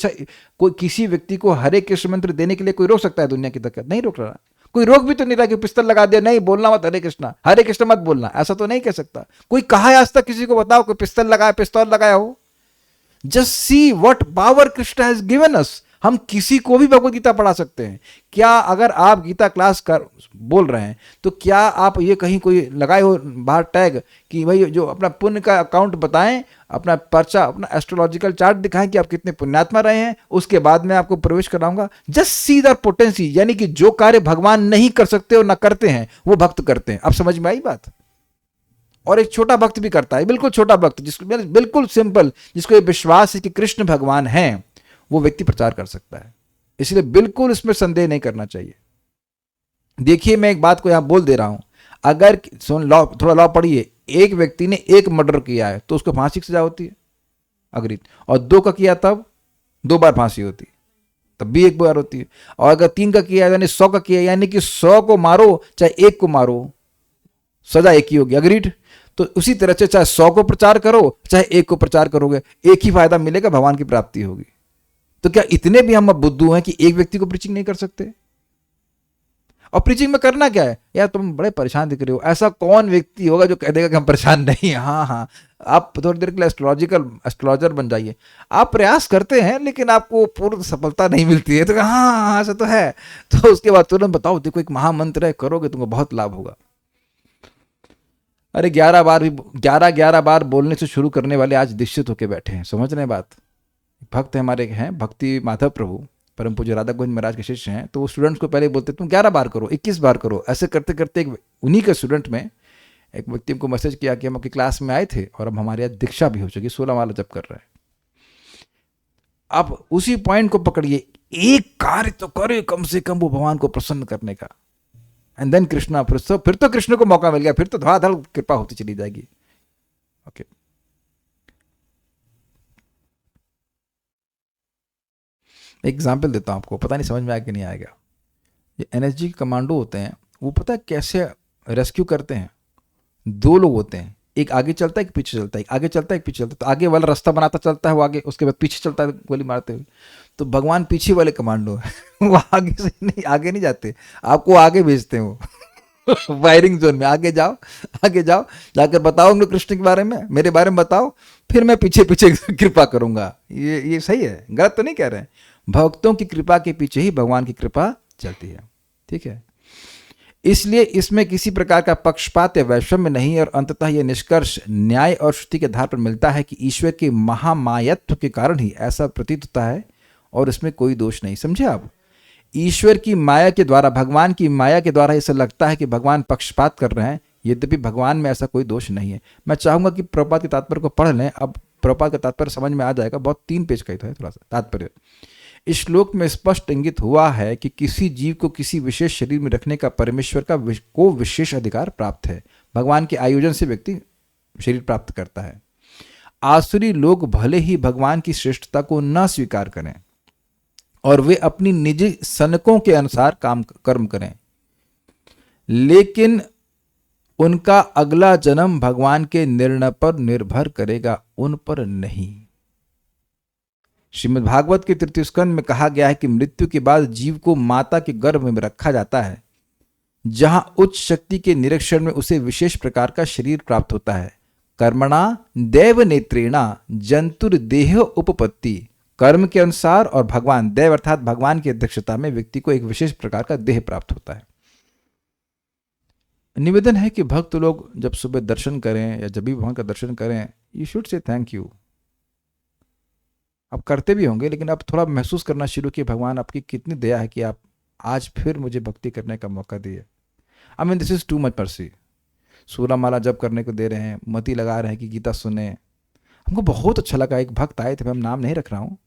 कोई किसी व्यक्ति को हरे कृष्ण मंत्र देने के लिए कोई रोक सकता है? दुनिया की ताकत नहीं रोक रहा, कोई रोक भी तो नहीं रहा कि पिस्तल लगा दिया, नहीं बोलना मत हरे कृष्ण मत बोलना, ऐसा तो नहीं कह सकता। कोई कहा है आज तक किसी को? बताओ कोई पिस्तल लगाया हो? Just see what power Krishna has given us. हम किसी को भी भगवत गीता पढ़ा सकते हैं। क्या अगर आप गीता क्लास कर बोल रहे हैं तो क्या आप ये कहीं कोई लगाए हो बाहर टैग कि भाई जो अपना पुण्य का अकाउंट बताएं, अपना पर्चा, अपना एस्ट्रोलॉजिकल चार्ट दिखाएं कि आप कितने पुण्यात्मा रहे हैं, उसके बाद में आपको प्रवेश कराऊंगा? जस्ट सी द पोटेंसी, यानी कि जो कार्य भगवान नहीं कर सकते और ना करते हैं वो भक्त करते हैं। अब समझ में आई बात? और एक छोटा भक्त भी करता है, बिल्कुल छोटा भक्त, जिसको बिल्कुल सिंपल, जिसको ये विश्वास है कि कृष्ण भगवान हैं, वो व्यक्ति प्रचार कर सकता है। इसलिए बिल्कुल इसमें संदेह नहीं करना चाहिए। देखिए मैं एक बात को यहां बोल दे रहा हूं, अगर सुन लॉ, थोड़ा लॉ पढ़िए, एक व्यक्ति ने एक मर्डर किया है तो उसको फांसी की सजा होती है, अग्रित, और 2 का किया तब 2 बार फांसी होती है, तब भी 1 बार होती है। और अगर 3 का किया यानी 100 का किया, यानी कि 100 को मारो चाहे 1 को मारो, सजा एक ही होगी, अग्रीड। तो उसी तरह से चाहे 100 को प्रचार करो चाहे एक को प्रचार करोगे, एक ही फायदा मिलेगा, भगवान की प्राप्ति होगी। तो क्या इतने भी हम अब बुद्धू हैं कि एक व्यक्ति को प्रीचिंग नहीं कर सकते? और प्रीचिंग में करना क्या है यार, तुम बड़े परेशान दिख रहे हो, ऐसा कौन व्यक्ति होगा जो कह देगा कि हम परेशान नहीं हैं? हाँ हाँ, आप थोड़ी देर के लिए एस्ट्रोलॉजर बन जाइए। आप प्रयास करते हैं लेकिन आपको पूर्ण सफलता नहीं मिलती है, तो हाँ ऐसा तो है। तो उसके बाद तुरंत बताओ, देखो एक महामंत्र है, करोगे तुमको बहुत लाभ होगा। अरे 11 बार बोलने से शुरू करने वाले आज दीक्षित होके बैठे हैं, समझ रहे हैं बात? भक्त हमारे हैं, भक्ति माधव प्रभु परम पूज्य राधा गोविंद महाराज के शिष्य हैं, तो वो स्टूडेंट्स को पहले बोलते तुम 11 बार करो, 21 बार करो। ऐसे करते करते उन्हीं के स्टूडेंट में एक व्यक्ति को मैसेज किया कि हम आपकी क्लास में आए थे और अब हमारे यहाँ दीक्षा भी हो चुकी, 16 माला जप कर रहे हैं। अब उसी पॉइंट को पकड़िए, एक कार्य तो करे कम से कम वो भगवान को प्रसन्न करने का, एंड देन कृष्णा, फिर तो कृष्ण को मौका मिल गया, फिर तो धड़ाधड़ कृपा होती चली जाएगी। ओके, एग्जाम्पल देता हूं आपको, पता नहीं समझ में आएगा कि नहीं आएगा। ये एनएसजी के कमांडो होते हैं, वो पता है कैसे रेस्क्यू करते हैं? 2 लोग होते हैं, एक आगे चलता है एक पीछे चलता है, एक आगे चलता है एक पीछे चलता है। तो आगे वाला रास्ता बनाता चलता है वो आगे, उसके बाद पीछे चलता है गोली मारते हुए। तो भगवान पीछे वाले कमांडो है वो आगे से नहीं, आगे नहीं जाते, आपको आगे भेजते हैं वो फायरिंग जोन में, आगे जाओ जाकर बताओ उनको कृष्ण के बारे में, मेरे बारे में बताओ, फिर मैं पीछे पीछे कृपा करूंगा। ये सही है, गलत तो नहीं कह रहे हैं। भक्तों की कृपा के पीछे ही भगवान की कृपा चलती है, ठीक है? इसलिए इसमें किसी प्रकार का पक्षपात या वैषम्य नहीं, और अंततः यह निष्कर्ष न्याय और श्रुति के आधार पर मिलता है कि ईश्वर के महामायत्व के कारण ही ऐसा प्रतीत होता है, और इसमें कोई दोष नहीं। समझे आप? ईश्वर की माया के द्वारा, भगवान की माया के द्वारा ऐसा लगता है कि भगवान पक्षपात कर रहे हैं, यद्यपि भगवान में ऐसा कोई दोष नहीं है। मैं चाहूंगा कि प्रभुपाद के तात्पर्य को पढ़ लें, अब प्रभुपाद का तात्पर्य समझ में आ जाएगा, बहुत 3 पेज का ही था थोड़ा सा तात्पर्य। इस श्लोक में स्पष्ट इंगित हुआ है कि किसी जीव को किसी विशेष शरीर में रखने का परमेश्वर को विशेष अधिकार प्राप्त है। भगवान के आयोजन से व्यक्ति शरीर प्राप्त करता है। आसुरी लोग भले ही भगवान की श्रेष्ठता को न स्वीकार करें और वे अपनी निजी सनकों के अनुसार कर्म करें, लेकिन उनका अगला जन्म भगवान के निर्णय पर निर्भर करेगा, उन पर नहीं। श्रीमद् भागवत के 3 स्कंद में कहा गया है कि मृत्यु के बाद जीव को माता के गर्भ में रखा जाता है, जहां उच्च शक्ति के निरीक्षण में उसे विशेष प्रकार का शरीर प्राप्त होता है। कर्मणा दैव नेत्रेणा जंतुर देह उपपत्ति, कर्म के अनुसार और भगवान दैव अर्थात भगवान की अध्यक्षता में व्यक्ति को एक विशेष प्रकार का देह प्राप्त होता है। निवेदन है कि भक्त लोग जब सुबह दर्शन करें या जब भी भगवान का दर्शन करें, you should say thank you. आप करते भी होंगे, लेकिन आप थोड़ा महसूस करना शुरू किए भगवान आपकी कितनी दया है कि आप आज फिर मुझे भक्ति करने का मौका दिए। I mean this is too much mercy. 16 माला जप करने को दे रहे हैं, मति लगा रहे हैं कि गीता सुने। हमको बहुत अच्छा लगा, एक भक्त आए थे, हम नाम नहीं रख रहा हूँ,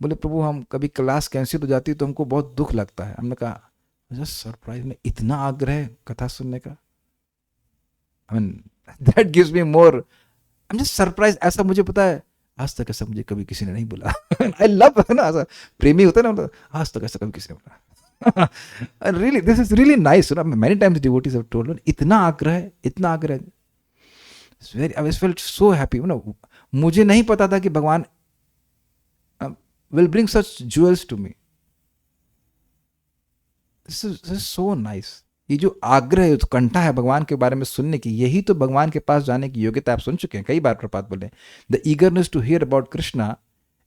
बोले प्रभु हम कभी क्लास कैंसिल हो जाती तो हमको बहुत दुख लगता है। हमने कहा मुझे सरप्राइज में इतना आग्रह कथा सुनने का, I mean that gives me more, I am just surprise. ऐसा मुझे पता है आज तक ऐसा मुझे कभी किसी ने नहीं बोला। आई लव ना, ऐसा प्रेमी होता है ना, आज तक ऐसा कभी किसी ने बोला। Really this is really nice. Many times devotees have told, इतना आग्रह, आई फेल्ट सो हैप्पी। मुझे नहीं पता था कि भगवान will bring such jewels to me. This is so nice. ये जो आग्रह उत्कंठा है भगवान के बारे में सुनने की, यही तो भगवान के पास जाने की योग्यता। आप सुन चुके हैं कई बार प्रपात बोले, the eagerness to hear about Krishna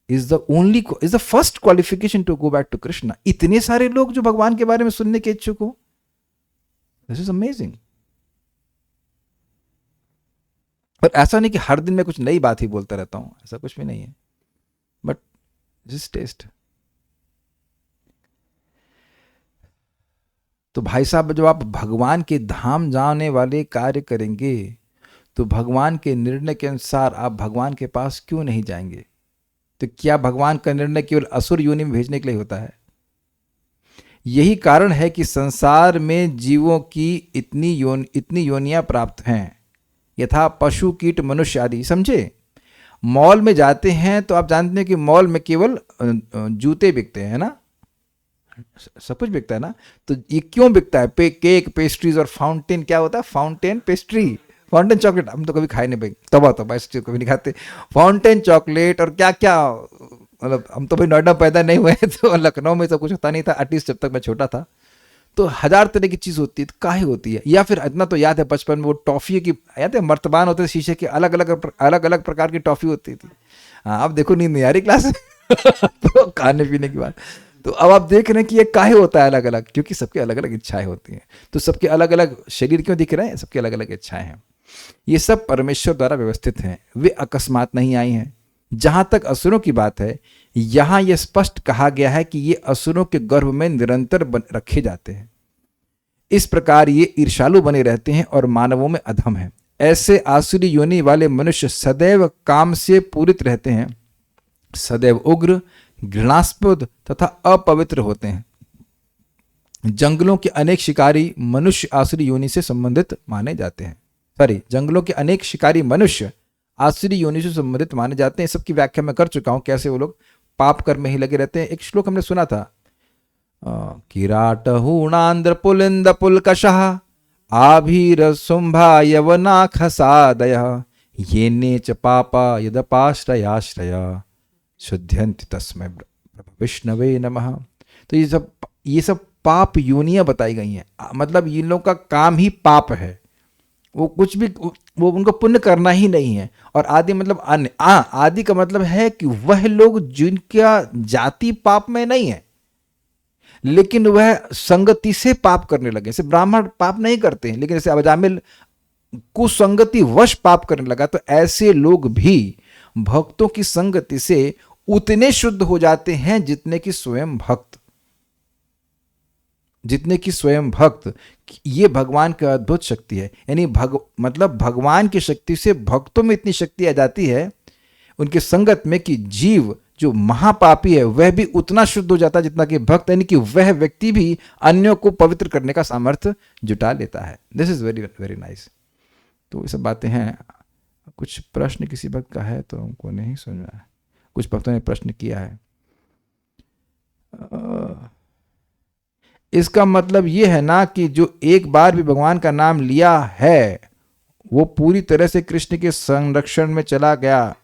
is the first qualification to go back to Krishna. इतने सारे लोग जो भगवान के बारे में सुनने के इच्छुक हो, दिस इज अमेजिंग। पर ऐसा नहीं कि हर दिन मैं कुछ नई बात ही बोलता रहता हूं, ऐसा कुछ भी नहीं है, बट जिस टेस्ट। तो भाई साहब जब आप भगवान के धाम जाने वाले कार्य करेंगे तो भगवान के निर्णय के अनुसार आप भगवान के पास क्यों नहीं जाएंगे? तो क्या भगवान का निर्णय केवल असुर योनि में भेजने के लिए होता है? यही कारण है कि संसार में जीवों की इतनी योनियां प्राप्त हैं, यथा पशु कीट मनुष्य आदि। समझे? मॉल में जाते हैं तो आप जानते हैं कि मॉल में केवल जूते बिकते हैं ना, सब कुछ बिकता है ना, तो ये क्यों बिकता है? केक, पेस्ट्रीज और फाउंटेन, क्या होता है फाउंटेन पेस्ट्री, फाउंटेन चॉकलेट, हम तो कभी खाए नहीं भाई, तबा ऐसी चीज कभी नहीं खाते। फाउंटेन चॉकलेट और क्या क्या, मतलब हम तो भाई नोएडा पैदा नहीं हुए तो लखनऊ में सब कुछ होता नहीं था, एटलीस्ट जब तक मैं छोटा था। तो हजार तरह की चीज होती है, तो काहे होती है? या फिर इतना तो याद है बचपन में वो टॉफी की, याद है मर्तबान होते थे शीशे के, अलग अलग प्रकार की टॉफी होती थी। हाँ, अब देखो नींद नहीं आ रही क्लास में तो खाने पीने की बात, तो अब आप देख रहे हैं कि ये काहे होता है अलग अलग, क्योंकि सबके अलग अलग इच्छाएं होती हैं। तो सबके अलग अलग शरीर क्यों दिख रहे हैं? सबके अलग अलग इच्छाएं हैं। ये सब परमेश्वर द्वारा व्यवस्थित हैं, वे अकस्मात नहीं आई हैं। जहां तक असुरों की बात है, यहां यह स्पष्ट कहा गया है कि ये असुरों के गर्भ में निरंतर रखे जाते हैं। इस प्रकार ये ईर्षालु बने रहते हैं और मानवों में अधम है। ऐसे आसुरी योनि वाले मनुष्य सदैव काम से पूरित रहते हैं, सदैव उग्र, घृणास्पद तथा अपवित्र होते हैं। जंगलों के अनेक शिकारी मनुष्य आसुरी योनि से संबंधित माने जाते हैं। जंगलों के अनेक शिकारी मनुष्य आसुरी योनि से संबंधित माने जाते हैं। सबकी व्याख्या मैं कर चुका हूं, कैसे वो लोग पाप कर्म में ही लगे रहते हैं। एक श्लोक हमने सुना था, किराट हूणांद्र पुलिंद पुलकशः आभीर शुंभा यवना खसादय ये नेच पापा यदपाश्रयाश्रय शुद्ध्यन्ति तस्मै विष्णवे नमः। तो ये सब पाप योनियां बताई गई हैं, मतलब इन लोगों का काम ही पाप है, वो कुछ भी, वो उनको पुण्य करना ही नहीं है। और आदि मतलब अन्य, आदि का मतलब है कि वह लोग जिनका जाति पाप में नहीं है, लेकिन वह संगति से पाप करने लगे। जैसे ब्राह्मण पाप नहीं करते हैं, लेकिन जैसे अजामिल कुसंगति वश पाप करने लगा, तो ऐसे लोग भी भक्तों की संगति से उतने शुद्ध हो जाते हैं जितने कि स्वयं भक्त। ये भगवान की अद्भुत शक्ति है। यानी मतलब भगवान की शक्ति से भक्तों में इतनी शक्ति आ जाती है उनके संगत में, कि जीव जो महापापी है वह भी उतना शुद्ध हो जाता है जितना कि भक्त, यानी कि वह व्यक्ति भी अन्यों को पवित्र करने का सामर्थ्य जुटा लेता है। This is very very nice. तो ये सब बातें हैं। कुछ प्रश्न किसी भक्त का है तो हमको नहीं समझ में आया। कुछ भक्तों ने प्रश्न किया है। इसका मतलब ये है ना कि जो एक बार भी भगवान का नाम लिया है वो पूरी तरह से कृष्ण के संरक्षण में चला गया,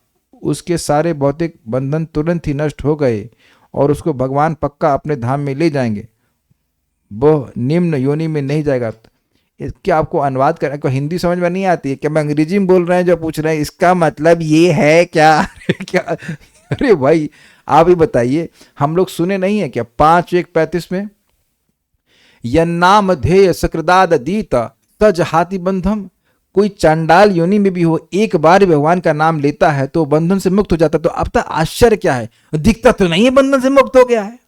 उसके सारे भौतिक बंधन तुरंत ही नष्ट हो गए और उसको भगवान पक्का अपने धाम में ले जाएंगे, वह निम्न योनि में नहीं जाएगा। क्या आपको अनुवाद करने को हिंदी समझ में नहीं आती है क्या? मैं अंग्रेजी में बोल रहे हैं जो पूछ रहे हैं, इसका मतलब ये है क्या? क्या? अरे भाई आप ही बताइए, हम लोग सुने नहीं है क्या 5:1:35 में, यन्नाम ध्येय सकृदादीत तज हाथी बंधम। कोई चांडाल योनि में भी हो, एक बार भगवान का नाम लेता है तो बंधन से मुक्त हो जाता है। तो अब तक आश्चर्य क्या है, दिखता तो नहीं है बंधन से मुक्त हो गया है।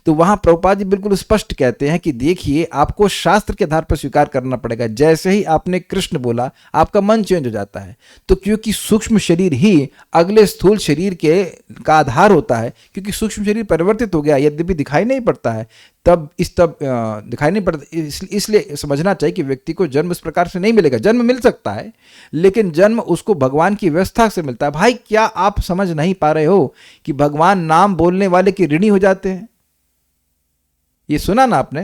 तो वहां प्रभुपाद जी बिल्कुल स्पष्ट कहते हैं कि देखिए आपको शास्त्र के आधार पर स्वीकार करना पड़ेगा। जैसे ही आपने कृष्ण बोला आपका मन चेंज हो जाता है। तो क्योंकि सूक्ष्म शरीर ही अगले स्थूल शरीर के का आधार होता है, क्योंकि सूक्ष्म शरीर परिवर्तित हो गया, यद्यपि दिखाई नहीं पड़ता है, तब दिखाई नहीं पड़ता, इसलिए समझना चाहिए कि व्यक्ति को जन्म इस प्रकार से नहीं मिलेगा। जन्म मिल सकता है लेकिन जन्म उसको भगवान की व्यवस्था से मिलता है। भाई क्या आप समझ नहीं पा रहे हो कि भगवान नाम बोलने वाले के ऋणी हो जाते हैं? ये सुना ना आपने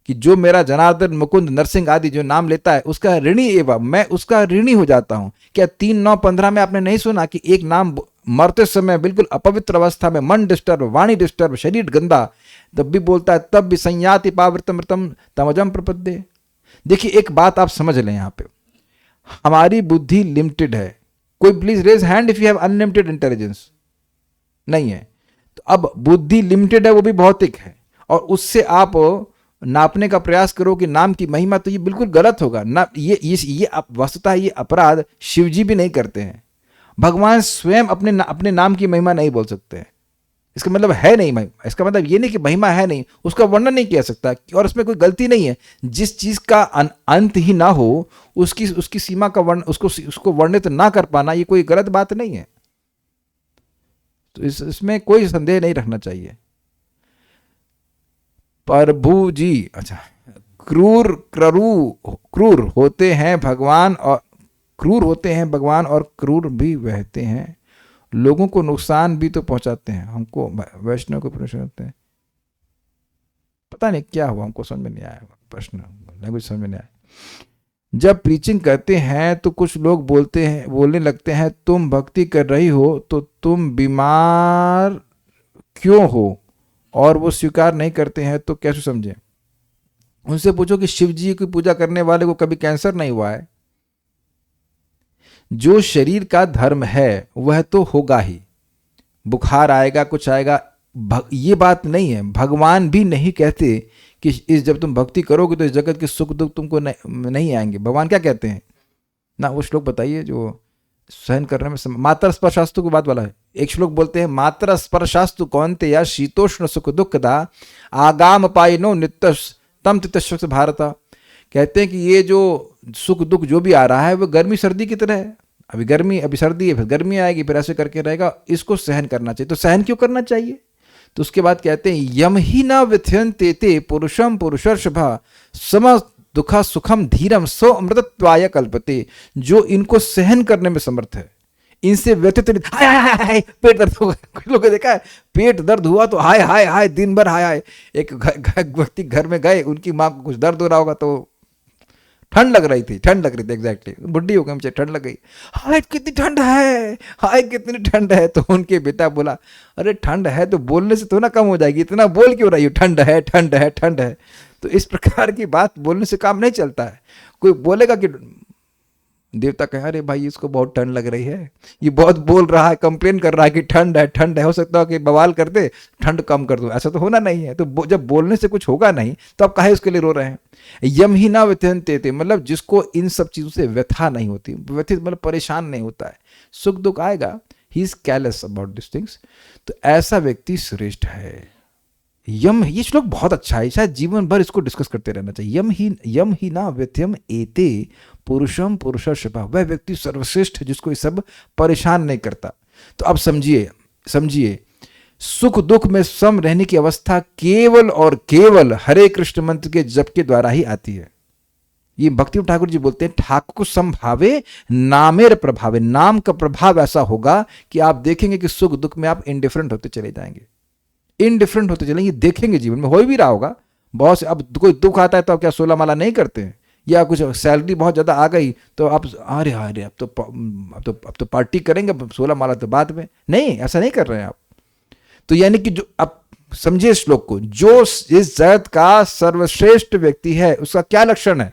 कि जो मेरा जनार्दन मुकुंद नरसिंह आदि जो नाम लेता है उसका ऋणी एवं मैं उसका ऋणी हो जाता हूं। क्या 3:9:15 में आपने नहीं सुना कि एक नाम मरते समय बिल्कुल अपवित्र अवस्था में, मन डिस्टर्ब, वाणी डिस्टर्ब, शरीर गंदा, तब भी बोलता है तब भी संयाति पावृतमृतम तमजम प्रपद्ये। देखिए एक बात आप समझ लें, यहां पे हमारी बुद्धि लिमिटेड है। कोई please raise hand if you have unlimited intelligence. नहीं है तो अब बुद्धि लिमिटेड है, वो भी भौतिक है, और उससे आप नापने का प्रयास करो कि नाम की महिमा, तो ये बिल्कुल गलत होगा ना। ये वस्तुतः ये अपराध शिवजी भी नहीं करते हैं। भगवान स्वयं अपने नाम की महिमा नहीं बोल सकते हैं। इसका मतलब है नहीं महिमा, इसका मतलब ये नहीं कि महिमा है नहीं, उसका वर्णन नहीं किया सकता, और उसमें कोई गलती नहीं है। जिस चीज का अंत ही ना हो उसकी सीमा का वर्ण उसको वर्णित ना कर पाना, ये कोई गलत बात नहीं है। तो इसमें कोई संदेह नहीं रखना चाहिए। प्रभु जी, अच्छा, क्रूर होते हैं भगवान और क्रूर भी बहते हैं, लोगों को नुकसान भी तो पहुंचाते हैं। हमको वैष्णव को पहुंचाते हैं। पता नहीं क्या हुआ, हमको समझ में नहीं आया प्रश्न, लैंग्वेज समझ में नहीं आया। जब प्रीचिंग करते हैं तो कुछ लोग बोलने लगते हैं तुम भक्ति कर रही हो तो तुम बीमार क्यों हो, और वो स्वीकार नहीं करते हैं तो कैसे समझें? उनसे पूछो कि शिव जी की पूजा करने वाले को कभी कैंसर नहीं हुआ है? जो शरीर का धर्म है वह तो होगा ही, बुखार आएगा, कुछ आएगा, ये बात नहीं है। भगवान भी नहीं कहते कि इस जब तुम भक्ति करोगे तो इस जगत के सुख दुख तुमको नहीं आएंगे। भगवान क्या कहते हैं ना, वो श्लोक बताइए जो सहन करने में मात्र स्पर्शास्तु की बात वाला है। एक श्लोक बोलते हैं मात्र स्पर्शास्तु कौन्तेय या शीतोष्ण सुख दुखदा आगाम पायनो नित्य तम तितस्व भारत। कहते हैं कि ये जो सुख दुख जो भी आ रहा है वो गर्मी सर्दी की तरह है, अभी गर्मी अभी सर्दी है, फिर गर्मी आएगी, फिर ऐसे करके रहेगा, इसको सहन करना चाहिए। तो सहन क्यों करना चाहिए? तो उसके बाद कहते हैं यम ही न व्यथयन्ते ते पुरुषम पुरुषर्षभा सम दुखा सुखम धीरम सो अमृतत्वाय कल्पते। जो इनको सहन करने में समर्थ है, इनसे व्यथित हाय हाय हाय हाय पेट दर्द होगा। कुछ लोगों ने देखा है पेट दर्द हुआ तो हाय हाय हाय दिन भर हाय हाय। एक व्यक्ति घर में गए, उनकी माँ को कुछ दर्द हो रहा होगा तो ठंड लग रही थी एग्जैक्टली, बुढ़ी हो गई, मुझे ठंड लग गई, हाय कितनी ठंड है, हाय कितनी ठंड है। तो उनके बेटा बोला अरे ठंड है तो बोलने से तो ना कम हो जाएगी, इतना बोल क्यों रही हो, ठंड है ठंड है ठंड है। तो इस प्रकार की बात बोलने से काम नहीं चलता है। कोई बोलेगा कि देवता कहे अरे भाई इसको बहुत ठंड लग रही है, ये बहुत बोल रहा है, कंप्लेन कर रहा है कि ठंड है, हो सकता है कि बवाल कर दे, ठंड कम कर दो, ऐसा तो होना नहीं है। तो जब बोलने से कुछ होगा नहीं तो आप काहे उसके लिए रो रहे हैं? यम ही ना व्यथयन्ते थे, मतलब जिसको इन सब चीजों से व्यथा नहीं होती, व्यथित मतलब परेशान नहीं होता है, सुख दुख आएगा, he is careless about this things, तो ऐसा व्यक्ति श्रेष्ठ है। यम, ये श्लोक बहुत अच्छा है, शायद जीवन भर इसको डिस्कस करते रहना चाहिए। यम ही ना व्यथयम एते पुरुषम पुरुषर्षभा, वह व्यक्ति सर्वश्रेष्ठ जिसको ये सब परेशान नहीं करता। तो अब समझिए सुख दुख में सम रहने की अवस्था केवल और केवल हरे कृष्ण मंत्र के जप के द्वारा ही आती है। ये भक्ति ठाकुर जी बोलते हैं ठाकुर संभावे नामेर प्रभावे, नाम का प्रभाव ऐसा होगा कि आप देखेंगे कि सुख दुख में आप इंडिफरेंट होते चले जाएंगे, इनडिफरेंट होते चलेंगे, देखेंगे जीवन में हो भी रहा होगा। बहुत से अब कोई दुख आता है तो आप क्या 16 माला नहीं करते हैं, या कुछ सैलरी बहुत ज़्यादा आ गई तो आप अरे अब तो पार्टी करेंगे, 16 माला तो बाद में, नहीं ऐसा नहीं कर रहे हैं आप। तो यानी कि जो आप समझिए श्लोक को, जो इस जगत का सर्वश्रेष्ठ व्यक्ति है उसका क्या लक्षण है?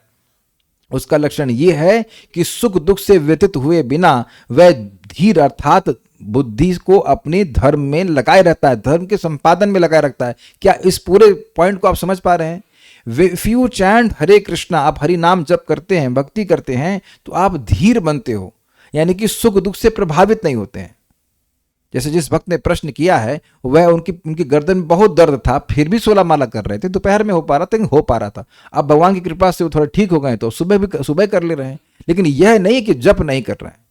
उसका लक्षण यह है कि सुख दुख से व्यतीत हुए बिना वह धीर अर्थात बुद्धि को अपने धर्म में लगाए रहता है, धर्म के संपादन में लगाए रखता है। क्या इस पूरे पॉइंट को आप समझ पा रहे हैं? इफ यू चैंट हरे कृष्णा, आप हरि नाम जप करते हैं, भक्ति करते हैं, तो आप धीर बनते हो, यानी कि सुख दुख से प्रभावित नहीं होते हैं। जैसे जिस भक्त ने प्रश्न किया है, वह उनकी गर्दन में बहुत दर्द था, फिर भी 16 माला कर रहे थे, दोपहर में हो पा रहा था। अब भगवान की कृपा से वो थोड़ा ठीक हो गए तो सुबह कर ले रहे हैं। लेकिन यह नहीं कि जप नहीं कर रहे हैं।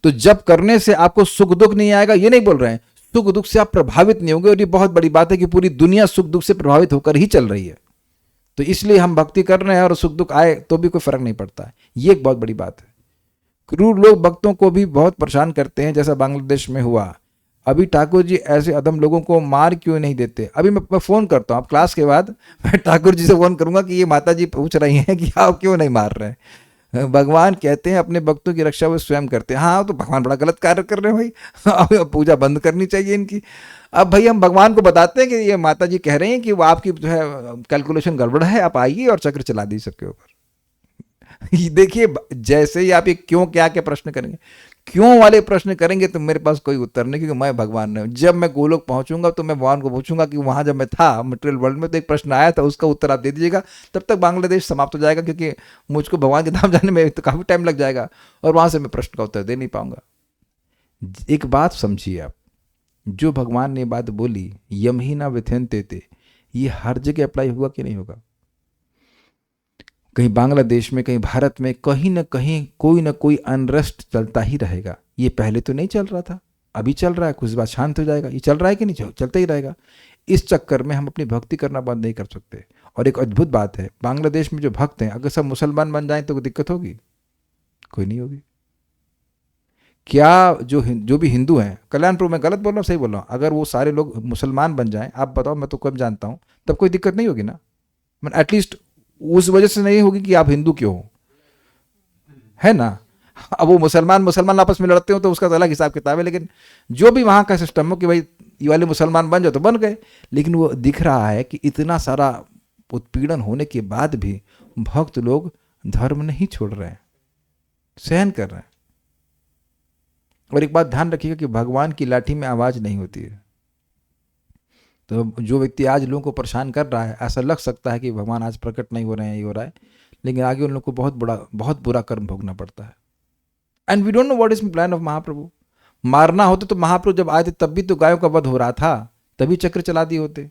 तो जप करने से आपको सुख दुख नहीं आएगा, ये नहीं बोल रहे हैं, सुख दुख से आप प्रभावित नहीं होंगे। और ये बहुत बड़ी बात है कि पूरी दुनिया सुख दुख से प्रभावित होकर ही चल रही है। तो इसलिए हम भक्ति कर रहे हैं और सुख दुख आए तो भी कोई फर्क नहीं पड़ता है। ये एक बहुत बड़ी बात है। क्रूर लोग भक्तों को भी बहुत परेशान करते हैं, जैसा बांग्लादेश में हुआ। अभी ठाकुर जी ऐसे अदम लोगों को मार क्यों नहीं देते? अभी मैं फ़ोन करता हूँ, आप क्लास के बाद मैं ठाकुर जी से फ़ोन करूंगा कि ये माता जी पूछ रही हैं कि आप क्यों नहीं मार रहे हैं। भगवान कहते हैं अपने भक्तों की रक्षा वो स्वयं करते हैं। हाँ, तो भगवान बड़ा गलत कार्य कर रहे हैं भाई, अब पूजा बंद करनी चाहिए इनकी। अब भाई हम भगवान को बताते हैं कि ये माता जी कह रही हैं कि वो आपकी जो है कैलकुलेशन गड़बड़ है, आप आइए और चक्र चला दीजिए सबके ऊपर। देखिए, जैसे ही आप ये क्यों क्या के प्रश्न करेंगे, क्यों वाले प्रश्न करेंगे, तो मेरे पास कोई उत्तर नहीं, क्योंकि मैं भगवान नहीं हूं। जब मैं गोलोक पहुंचूंगा तो मैं भगवान को पूछूंगा कि वहां जब मैं था मटेरियल वर्ल्ड में तो एक प्रश्न आया था, उसका उत्तर आप दे दीजिएगा। तब तक बांग्लादेश समाप्त हो जाएगा, क्योंकि मुझको भगवान के धाम जाने में तो काफी टाइम लग जाएगा और वहां से मैं प्रश्न का उत्तर दे नहीं पाऊंगा। एक बात समझिए आप, जो भगवान ने बात बोली यम ही ना व्यथयन्ते थे, ये हर जगह अप्लाई होगा कि नहीं होगा? कहीं बांग्लादेश में, कहीं भारत में, कहीं ना कहीं कोई ना कोई अनरेस्ट चलता ही रहेगा। ये पहले तो नहीं चल रहा था, अभी चल रहा है, कुछ बात शांत हो जाएगा। ये चल रहा है कि नहीं? चलता ही रहेगा। इस चक्कर में हम अपनी भक्ति करना बंद नहीं कर सकते। और एक अद्भुत बात है, बांग्लादेश में जो भक्त हैं अगर सब मुसलमान बन जाएं तो कोई दिक्कत होगी? कोई नहीं होगी। क्या जो भी हिंदू हैं, कल्याणपुर में गलत बोल रहा हूँ सही बोल रहा हूँ, अगर वो सारे लोग मुसलमान बन जाएं, आप बताओ, मैं तो कब जानता हूँ, तब कोई दिक्कत नहीं होगी ना। मतलब एटलीस्ट उस वजह से नहीं होगी कि आप हिंदू क्यों हो, है ना। अब वो मुसलमान मुसलमान आपस में लड़ते हो तो उसका तो अलग हिसाब किताब है, लेकिन जो भी वहाँ का सिस्टम हो कि भाई ये वाले मुसलमान बन जाओ तो बन गए। लेकिन वो दिख रहा है कि इतना सारा उत्पीड़न होने के बाद भी भक्त लोग धर्म नहीं छोड़ रहे हैं, सहन कर रहे हैं। और एक बात ध्यान रखिएगा कि भगवान की लाठी में आवाज नहीं होती है। तो जो व्यक्ति आज लोगों को परेशान कर रहा है, ऐसा लग सकता है कि भगवान आज प्रकट नहीं हो रहे हैं, ये हो रहा है, लेकिन आगे उन लोगों को बहुत बुरा कर्म भोगना पड़ता है। And we don't know what is plan of Mahaprabhu. मारना होते तो महाप्रभु जब आए थे तब भी तो गायों का वध हो रहा था, तभी चक्र चला दिए होते।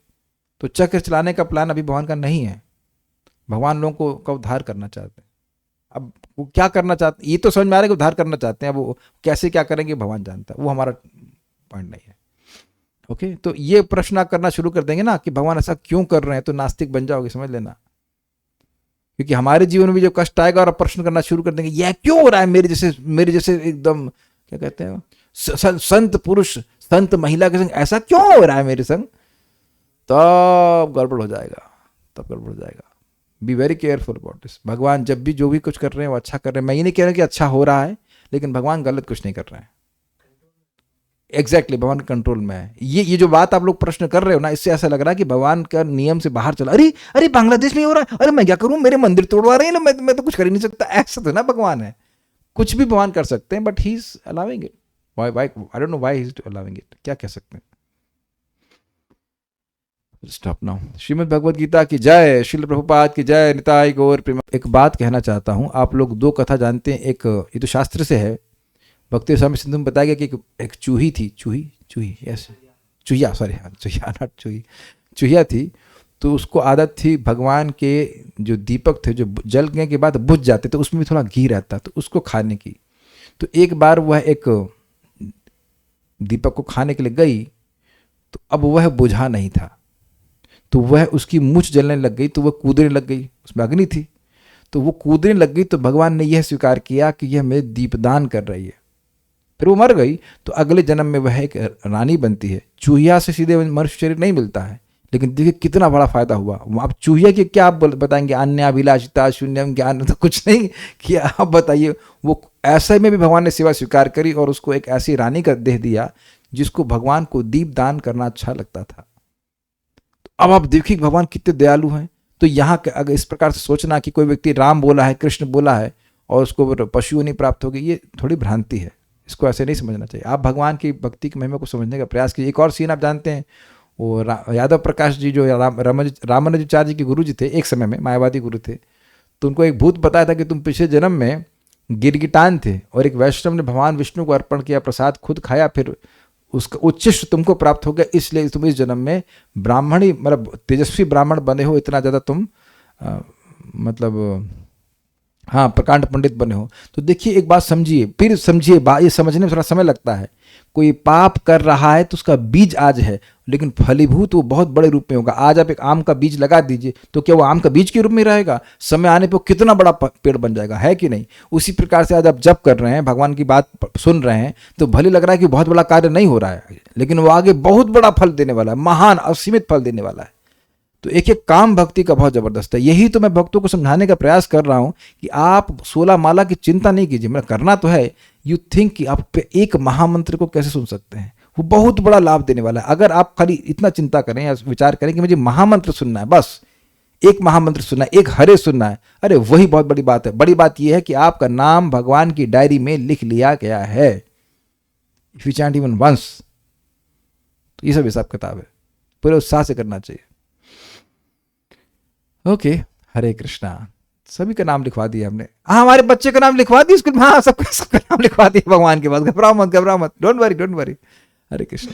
तो चक्र चलाने का प्लान अभी भगवान का नहीं है। भगवान लोगों को उद्धार करना चाहते हैं। अब वो क्या करना चाहते हैं ये तो समझ में आ रहा है कि उद्धार करना चाहते हैं, अब वो कैसे क्या करेंगे भगवान जानता है, वो हमारा पॉइंट नहीं है। ओके, तो ये प्रश्न आप करना शुरू कर देंगे ना कि भगवान ऐसा क्यों कर रहे हैं, तो नास्तिक बन जाओगे, समझ लेना। क्योंकि हमारे जीवन में जो कष्ट आएगा और आप प्रश्न करना शुरू कर देंगे, यह क्यों हो रहा है मेरे जैसे एकदम क्या कहते हैं संत पुरुष संत महिला के संग ऐसा क्यों हो रहा है मेरे संग, तब गड़बड़ हो जाएगा, तब गड़बड़ हो जाएगा। Be very careful about this. भगवान जब भी जो भी कुछ कर रहे हैं वो अच्छा कर रहे हैं। मैं ये नहीं कह रहा कि अच्छा हो रहा है, लेकिन भगवान गलत कुछ नहीं कर रहे हैं। एग्जैक्टली भगवान कंट्रोल में है। ये जो बात आप लोग प्रश्न कर रहे हो ना, इससे ऐसा लग रहा है कि भगवान का नियम से बाहर चला। अरे बांग्लादेश में हो रहा है, अरे मैं क्या करूं, मेरे मंदिर तोड़वा रहे हैं ना, मैं तो कुछ कर ही नहीं सकता। ऐसा तो ना भगवान है, कुछ भी भगवान कर सकते हैं, but he is allowing it. Why I don't know why he is allowing it, क्या कह सकते हैं। Stop now. श्रीमद् भगवद गीता की जय, श्रील प्रभुपाद की जय, निताई गौर प्रेम। एक बात कहना चाहता हूं, आप लोग दो कथा जानते हैं। एक ये तो शास्त्र से है, भक्ति स्वामी सिंधु में बताया गया कि एक चूही थी, चूही यस चूहिया, सॉरी चूहिया नॉट चूही, चूहिया थी। तो उसको आदत थी भगवान के जो दीपक थे जो जलने के बाद बुझ जाते तो उसमें भी थोड़ा घी रहता, तो उसको खाने की। तो एक बार वह एक दीपक को खाने के लिए गई, तो अब वह बुझा नहीं था, तो वह उसकी मूंछ जलने लग गई, तो वह कूदने लग गई, उसमें अग्नि थी, तो वो कूदने लग गई। तो भगवान ने यह स्वीकार किया कि यह मेरे दीपदान कर रही है। फिर वो मर गई, तो अगले जन्म में वह एक रानी बनती है। चूहिया से सीधे मनुष्य शरीर नहीं मिलता है, लेकिन देखिए कितना बड़ा फायदा हुआ। आप चूहिया की क्या आप बताएंगे, अन्याभिलाषिता शून्यम ज्ञान, तो कुछ नहीं किया। आप बताइए, वो ऐसे में भी भगवान ने सेवा स्वीकार करी और उसको एक ऐसी रानी का देह दिया जिसको भगवान को दीप दान करना अच्छा लगता था। अब आप देखिए भगवान कितने दयालु हैं। तो यहाँ अगर इस प्रकार से सोचना कि कोई व्यक्ति राम बोला है, कृष्ण बोला है और उसको पशु नहीं प्राप्त होगी, ये थोड़ी भ्रांति है। इसको ऐसे नहीं समझना चाहिए। आप भगवान की भक्ति की महिमा को समझने का प्रयास कीजिए। एक और सीन आप जानते हैं, वो यादव प्रकाश जी जो रामानुजाचार्य जी के गुरु जी थे, एक समय में मायावादी गुरु थे, तो उनको एक भूत बताया था कि तुम पिछले जन्म में गिरगिटान थे और एक वैष्णव ने भगवान विष्णु को अर्पण किया, प्रसाद खुद खाया, फिर उसका उच्चिष्ट तुमको प्राप्त हो गया, इसलिए तुम इस जन्म में ब्राह्मण ही मतलब तेजस्वी ब्राह्मण बने हो, इतना ज़्यादा तुम मतलब हाँ प्रकांड पंडित बने हो। तो देखिए एक बात समझिए, फिर समझिए, ये समझने में थोड़ा समय लगता है। कोई पाप कर रहा है तो उसका बीज आज है, लेकिन फलीभूत वो बहुत बड़े रूप में होगा। आज आप एक आम का बीज लगा दीजिए तो क्या वो आम का बीज के रूप में रहेगा? समय आने पर कितना बड़ा पेड़ बन जाएगा, है कि नहीं? उसी प्रकार से आज आप जप कर रहे हैं, भगवान की बात सुन रहे हैं, तो भले लग रहा है कि बहुत बड़ा कार्य नहीं हो रहा है, लेकिन वो आगे बहुत बड़ा फल देने वाला है, महान असीमित फल देने वाला है। तो एक एक काम भक्ति का बहुत जबरदस्त है। यही तो मैं भक्तों को समझाने का प्रयास कर रहा हूं कि आप 16 माला की चिंता नहीं कीजिए, मतलब करना तो है। यू थिंक कि आप एक महामंत्र को कैसे सुन सकते हैं, वो बहुत बड़ा लाभ देने वाला है। अगर आप खाली इतना चिंता करें या विचार करें कि मुझे महामंत्र सुनना है, बस एक महामंत्र सुनना है, एक हरे सुनना है, अरे वही बहुत बड़ी बात है। बड़ी बात यह है कि आपका नाम भगवान की डायरी में लिख लिया गया है। If you chant even once, तो ये सब हिसाब किताब है, पूरे उत्साह से करना चाहिए। ओके, हरे कृष्णा। सभी का नाम लिखवा दिया हमने। हाँ, हमारे बच्चे का नाम लिखवा दिया स्कूल में। हाँ, सबका नाम लिखवा दिया भगवान के पास। घबराओ मत, डोंट वरी। हरे कृष्णा।